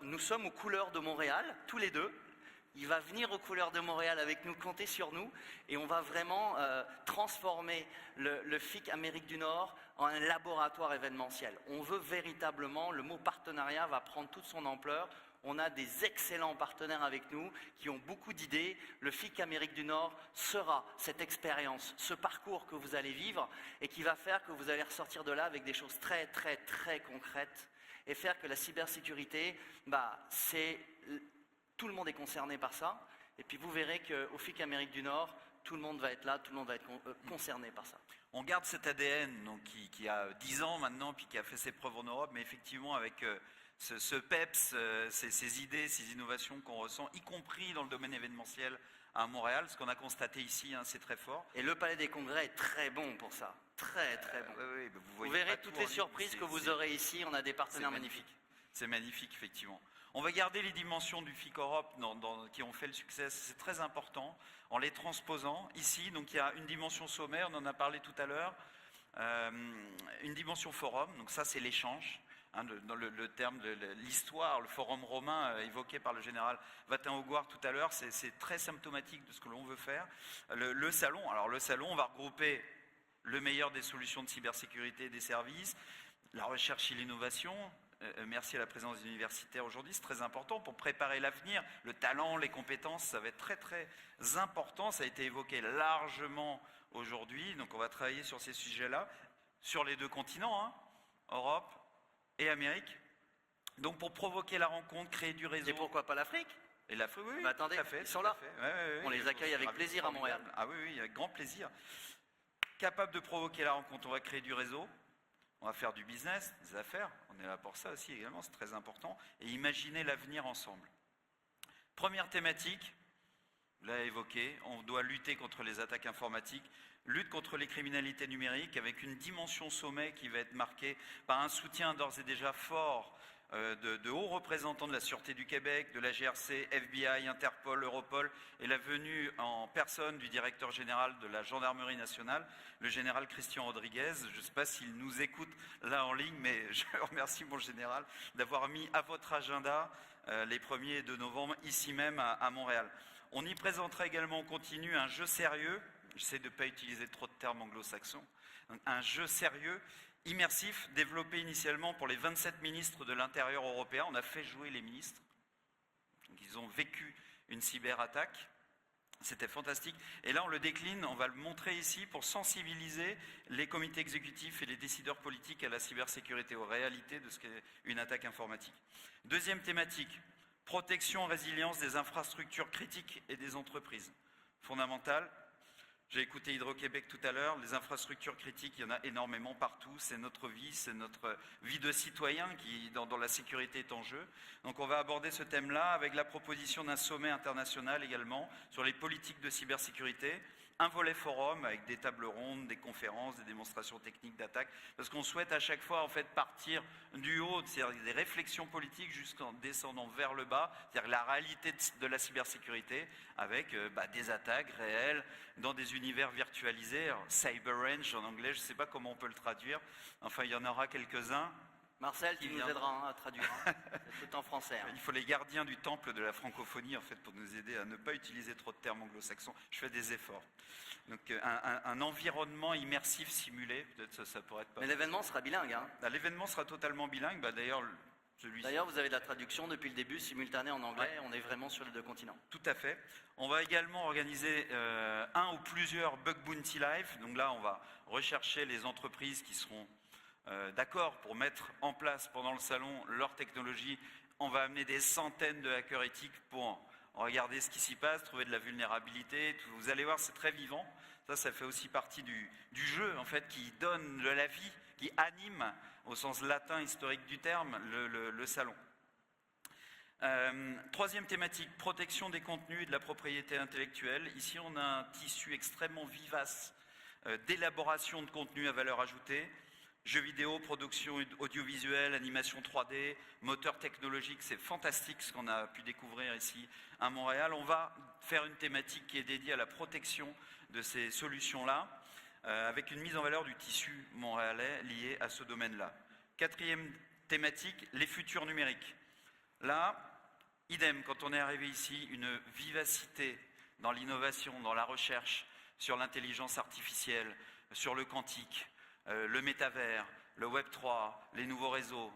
Nous sommes aux couleurs de Montréal, tous les deux. Il va venir aux couleurs de Montréal avec nous, comptez sur nous, et on va vraiment transformer le FIC Amérique du Nord en un laboratoire événementiel. On veut véritablement, le mot partenariat va prendre toute son ampleur. On a des excellents partenaires avec nous qui ont beaucoup d'idées. Le FIC Amérique du Nord sera cette expérience, ce parcours que vous allez vivre et qui va faire que vous allez ressortir de là avec des choses très, très, très concrètes et faire que la cybersécurité, tout le monde est concerné par ça. Et puis vous verrez qu'au FIC Amérique du Nord, tout le monde va être là, tout le monde va être concerné par ça. On garde cet ADN donc, qui a 10 ans maintenant, puis qui a fait ses preuves en Europe, mais effectivement avec ce PEPS, ces idées, ces innovations qu'on ressent, y compris dans le domaine événementiel à Montréal, ce qu'on a constaté ici, hein, c'est très fort. Et le Palais des Congrès est très bon pour ça, très très bon. Oui, vous verrez toutes les surprises que vous aurez ici, on a des partenaires magnifiques. C'est magnifique, effectivement. On va garder les dimensions du FIC Europe qui ont fait le succès, c'est très important, en les transposant ici. Donc il y a une dimension sommaire, on en a parlé tout à l'heure, une dimension forum, donc ça c'est l'échange. Dans le terme de l'histoire, le forum romain évoqué par le général Vatin-Augoire tout à l'heure, c'est très symptomatique de ce que l'on veut faire. Le salon, alors le salon, on va regrouper le meilleur des solutions de cybersécurité et des services, la recherche et l'innovation. Merci à la présence des universitaires aujourd'hui, c'est très important pour préparer l'avenir. Le talent, les compétences, ça va être très très important. Ça a été évoqué largement aujourd'hui, donc on va travailler sur ces sujets-là, sur les deux continents, hein, Europe et Amérique. Donc pour provoquer la rencontre, créer du réseau. Et pourquoi pas l'Afrique? Et l'Afrique, oui, mais attendez, tout à fait, ils sont là. Ouais, on les accueille avec plaisir à Montréal. Ah oui, avec grand plaisir. Capable de provoquer la rencontre, on va créer du réseau. On va faire du business, des affaires, on est là pour ça aussi également, c'est très important, et imaginer l'avenir ensemble. Première thématique, vous l'avez évoqué, on doit lutter contre les attaques informatiques, lutte contre les criminalités numériques avec une dimension sommet qui va être marquée par un soutien d'ores et déjà fort de hauts représentants de la Sûreté du Québec, de la GRC, FBI, Interpol, Europol, et la venue en personne du directeur général de la Gendarmerie nationale, le général Christian Rodriguez. Je ne sais pas s'il nous écoute là en ligne, mais je remercie mon général d'avoir mis à votre agenda les 1er et 2 novembre, ici même à Montréal. On y présentera également en continu un jeu sérieux, j'essaie de ne pas utiliser trop de termes anglo-saxons, un jeu sérieux, immersif, développé initialement pour les 27 ministres de l'Intérieur européen. On a fait jouer les ministres. Donc, ils ont vécu une cyberattaque. C'était fantastique. Et là, on le décline, on va le montrer ici pour sensibiliser les comités exécutifs et les décideurs politiques à la cybersécurité, aux réalités de ce qu'est une attaque informatique. Deuxième thématique, protection, résilience des infrastructures critiques et des entreprises. Fondamentale. J'ai écouté Hydro-Québec tout à l'heure, les infrastructures critiques, il y en a énormément partout, c'est notre vie de citoyen dont la sécurité est en jeu. Donc on va aborder ce thème-là avec la proposition d'un sommet international également sur les politiques de cybersécurité un volet forum avec des tables rondes, des conférences, des démonstrations techniques d'attaque, parce qu'on souhaite à chaque fois en fait partir du haut, c'est-à-dire des réflexions politiques jusqu'en descendant vers le bas, c'est-à-dire la réalité de la cybersécurité avec des attaques réelles dans des univers virtualisés, alors, CyberRange en anglais, je ne sais pas comment on peut le traduire, enfin il y en aura quelques-uns. Marcel, tu nous aideras à traduire, c'est tout en français. Il faut les gardiens du temple de la francophonie en fait pour nous aider à ne pas utiliser trop de termes anglo-saxons. Je fais des efforts. Donc un environnement immersif simulé, peut-être ça pourrait être pas. Mais l'événement sera bilingue. Hein. L'événement sera totalement bilingue. D'ailleurs, celui-ci. D'ailleurs, vous avez de la traduction depuis le début simultanée en anglais. Ouais. On est vraiment sur les deux continents. Tout à fait. On va également organiser un ou plusieurs Bug Bounty Live. Donc là, on va rechercher les entreprises qui seront d'accord pour mettre en place pendant le salon leur technologie. On va amener des centaines de hackers éthiques pour regarder ce qui s'y passe, trouver de la vulnérabilité. Vous allez voir, c'est très vivant. Ça fait aussi partie du jeu, en fait, qui donne de la vie, qui anime, au sens latin historique du terme, le salon. Troisième thématique, protection des contenus et de la propriété intellectuelle. Ici, on a un tissu extrêmement vivace d'élaboration de contenus à valeur ajoutée. Jeux vidéo, production audiovisuelle, animation 3D, moteur technologique, c'est fantastique ce qu'on a pu découvrir ici à Montréal. On va faire une thématique qui est dédiée à la protection de ces solutions-là, avec une mise en valeur du tissu montréalais lié à ce domaine-là. Quatrième thématique, les futurs numériques. Là, idem, quand on est arrivé ici, une vivacité dans l'innovation, dans la recherche, sur l'intelligence artificielle, sur le quantique, le métavers, le Web 3, les nouveaux réseaux,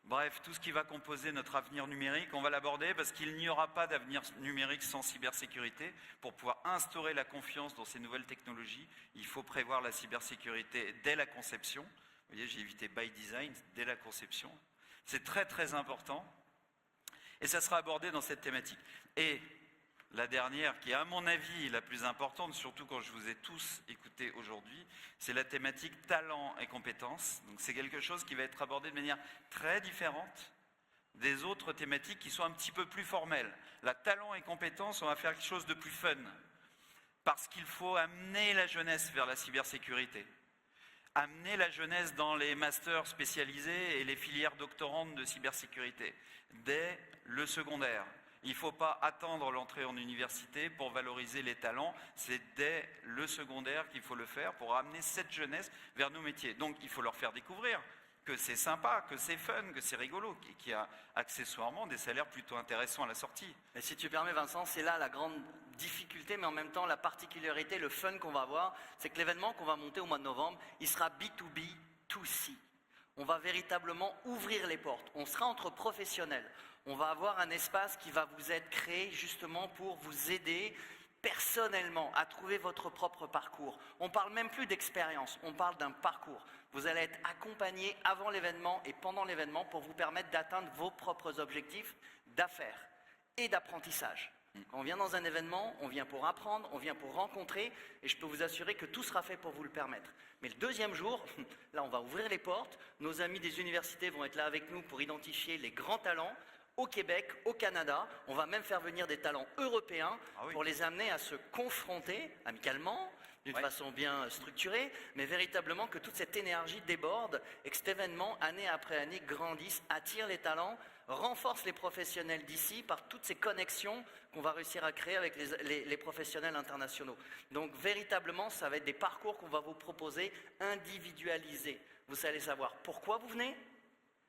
bref, tout ce qui va composer notre avenir numérique, on va l'aborder parce qu'il n'y aura pas d'avenir numérique sans cybersécurité. Pour pouvoir instaurer la confiance dans ces nouvelles technologies, il faut prévoir la cybersécurité dès la conception. Vous voyez, j'ai évité by design, dès la conception. C'est très très important et ça sera abordé dans cette thématique. Et la dernière, qui est à mon avis la plus importante, surtout quand je vous ai tous écoutés aujourd'hui, c'est la thématique talent et compétences. Donc c'est quelque chose qui va être abordé de manière très différente des autres thématiques qui sont un petit peu plus formelles. La talent et compétences, on va faire quelque chose de plus fun, parce qu'il faut amener la jeunesse vers la cybersécurité, amener la jeunesse dans les masters spécialisés et les filières doctorantes de cybersécurité, dès le secondaire. Il ne faut pas attendre l'entrée en université pour valoriser les talents. C'est dès le secondaire qu'il faut le faire pour amener cette jeunesse vers nos métiers. Donc il faut leur faire découvrir que c'est sympa, que c'est fun, que c'est rigolo, qu'il y a accessoirement des salaires plutôt intéressants à la sortie. Et si tu permets Vincent, c'est là la grande difficulté, mais en même temps la particularité, le fun qu'on va avoir, c'est que l'événement qu'on va monter au mois de novembre, il sera B2B, 2C. On va véritablement ouvrir les portes. On sera entre professionnels. On va avoir un espace qui va vous être créé justement pour vous aider personnellement à trouver votre propre parcours. On ne parle même plus d'expérience, on parle d'un parcours. Vous allez être accompagné avant l'événement et pendant l'événement pour vous permettre d'atteindre vos propres objectifs d'affaires et d'apprentissage. Quand on vient dans un événement, on vient pour apprendre, on vient pour rencontrer, et je peux vous assurer que tout sera fait pour vous le permettre. Mais le deuxième jour, là on va ouvrir les portes, nos amis des universités vont être là avec nous pour identifier les grands talents, au Québec, au Canada, on va même faire venir des talents européens pour les amener à se confronter amicalement, d'une façon bien structurée, mais véritablement que toute cette énergie déborde et que cet événement, année après année, grandisse, attire les talents, renforce les professionnels d'ici par toutes ces connexions qu'on va réussir à créer avec les professionnels internationaux. Donc véritablement, ça va être des parcours qu'on va vous proposer individualisés. Vous allez savoir pourquoi vous venez,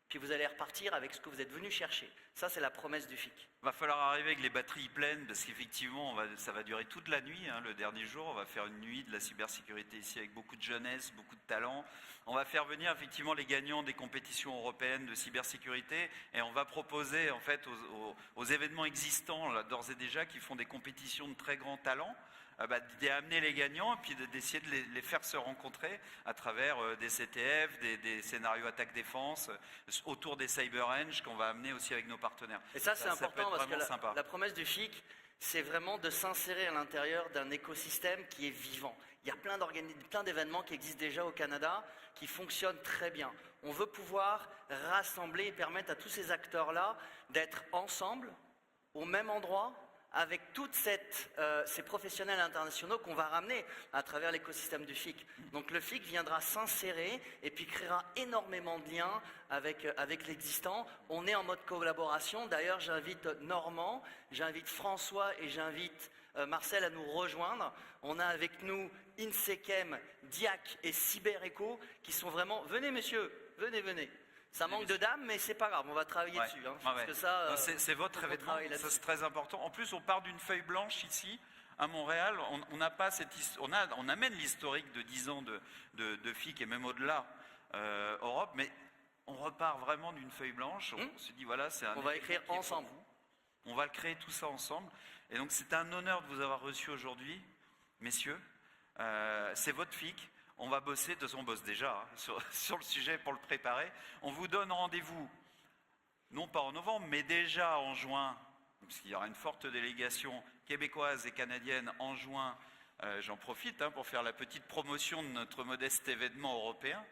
puis vous allez repartir avec ce que vous êtes venu chercher. Ça, c'est la promesse du FIC. Il va falloir arriver avec les batteries pleines, parce qu'effectivement, ça va durer toute la nuit. Le dernier jour, on va faire une nuit de la cybersécurité ici avec beaucoup de jeunesse, beaucoup de talent. On va faire venir effectivement les gagnants des compétitions européennes de cybersécurité, et on va proposer en fait aux événements existants, là, d'ores et déjà, qui font des compétitions de très grands talents, d'amener les gagnants et puis d'essayer de les faire se rencontrer à travers des CTF, des scénarios attaque-défense, autour des CyberRange qu'on va amener aussi avec nos parpartenaires. Et ça c'est important parce que la promesse du FIC, c'est vraiment de s'insérer à l'intérieur d'un écosystème qui est vivant. Il y a plein d'événements qui existent déjà au Canada, qui fonctionnent très bien. On veut pouvoir rassembler et permettre à tous ces acteurs-là d'être ensemble, au même endroit, avec tous ces professionnels internationaux qu'on va ramener à travers l'écosystème du FIC. Donc le FIC viendra s'insérer et puis créera énormément de liens avec l'existant. On est en mode collaboration. D'ailleurs, j'invite Normand, j'invite François et j'invite Marcel à nous rejoindre. On a avec nous INSECEM, DIAC et CyberEco qui sont vraiment... Venez messieurs, venez. Ça manque de dames, mais c'est pas grave, on va travailler dessus. Hein, parce que ça, c'est votre événement, ça c'est très important. En plus, on part d'une feuille blanche ici, à Montréal. On n'a pas cette on amène l'historique de 10 ans de FIC et même au-delà Europe, mais on repart vraiment d'une feuille blanche. On se dit voilà, c'est un. On va écrire ensemble. On va le créer tout ça ensemble. Et donc c'est un honneur de vous avoir reçu aujourd'hui, messieurs. C'est votre FIC. On va bosser, de toute façon on bosse déjà sur le sujet pour le préparer. On vous donne rendez-vous, non pas en novembre, mais déjà en juin, parce qu'il y aura une forte délégation québécoise et canadienne en juin. J'en profite pour faire la petite promotion de notre modeste événement européen.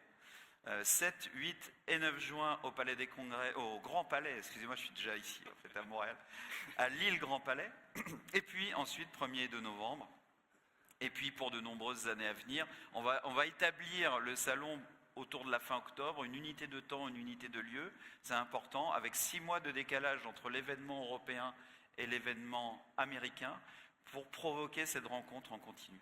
7, 8 et 9 juin au Palais des Congrès, au Grand Palais, excusez-moi, je suis déjà ici, en fait, à Montréal, à Lille Grand Palais. Et puis ensuite, 1er et 2 novembre. Et puis pour de nombreuses années à venir, on va établir le salon autour de la fin octobre, une unité de temps, une unité de lieu. C'est important, avec 6 mois de décalage entre l'événement européen et l'événement américain, pour provoquer cette rencontre en continu.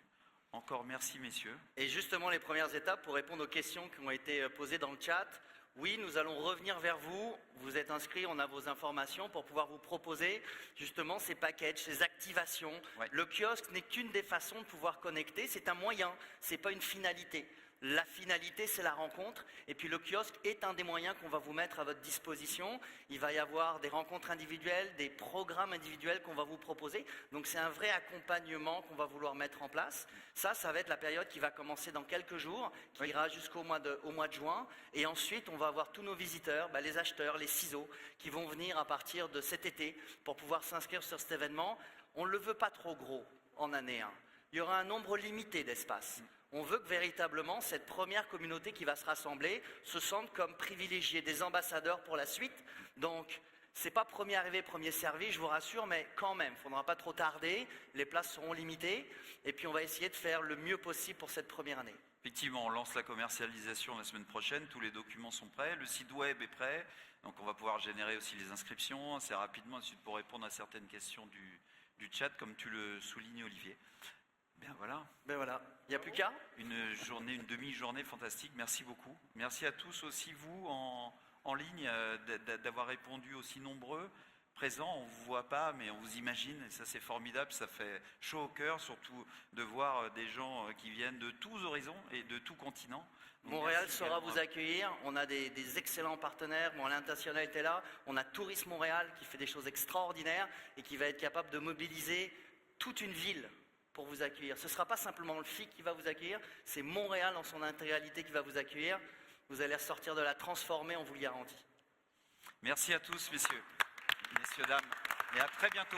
Encore merci messieurs. Et justement les premières étapes pour répondre aux questions qui ont été posées dans le chat. Oui, nous allons revenir vers vous. Vous êtes inscrits, on a vos informations pour pouvoir vous proposer justement ces packages, ces activations. Ouais. Le kiosque n'est qu'une des façons de pouvoir connecter. C'est un moyen, ce n'est pas une finalité. La finalité, c'est la rencontre. Et puis le kiosque est un des moyens qu'on va vous mettre à votre disposition. Il va y avoir des rencontres individuelles, des programmes individuels qu'on va vous proposer. Donc c'est un vrai accompagnement qu'on va vouloir mettre en place. Ça va être la période qui va commencer dans quelques jours, qui ira jusqu'au mois de juin. Et ensuite, on va avoir tous nos visiteurs, les acheteurs, les ciseaux, qui vont venir à partir de cet été pour pouvoir s'inscrire sur cet événement. On ne le veut pas trop gros en année 1. Il y aura un nombre limité d'espaces. On veut que véritablement cette première communauté qui va se rassembler se sente comme privilégiée, des ambassadeurs pour la suite. Donc, c'est pas premier arrivé, premier servi, je vous rassure, mais quand même, il ne faudra pas trop tarder, les places seront limitées, et puis on va essayer de faire le mieux possible pour cette première année. Effectivement, on lance la commercialisation la semaine prochaine, tous les documents sont prêts, le site web est prêt, donc on va pouvoir générer aussi les inscriptions assez rapidement, ensuite pour répondre à certaines questions du chat, comme tu le soulignes Olivier. Ben voilà. Il n'y a plus qu'à. Une demi-journée fantastique. Merci beaucoup. Merci à tous aussi, vous, en ligne, d'avoir répondu aussi nombreux. Présents, on ne vous voit pas, mais on vous imagine. Et ça, c'est formidable. Ça fait chaud au cœur, surtout de voir des gens qui viennent de tous horizons et de tous continents. Donc, Montréal saura vous accueillir. On a des excellents partenaires. Bon, l'International était là. On a Tourisme Montréal qui fait des choses extraordinaires et qui va être capable de mobiliser toute une ville pour vous accueillir. Ce ne sera pas simplement le FIC qui va vous accueillir, c'est Montréal en son intégralité qui va vous accueillir. Vous allez ressortir de là transformé, on vous le garantit. Merci à tous, messieurs, dames, et à très bientôt.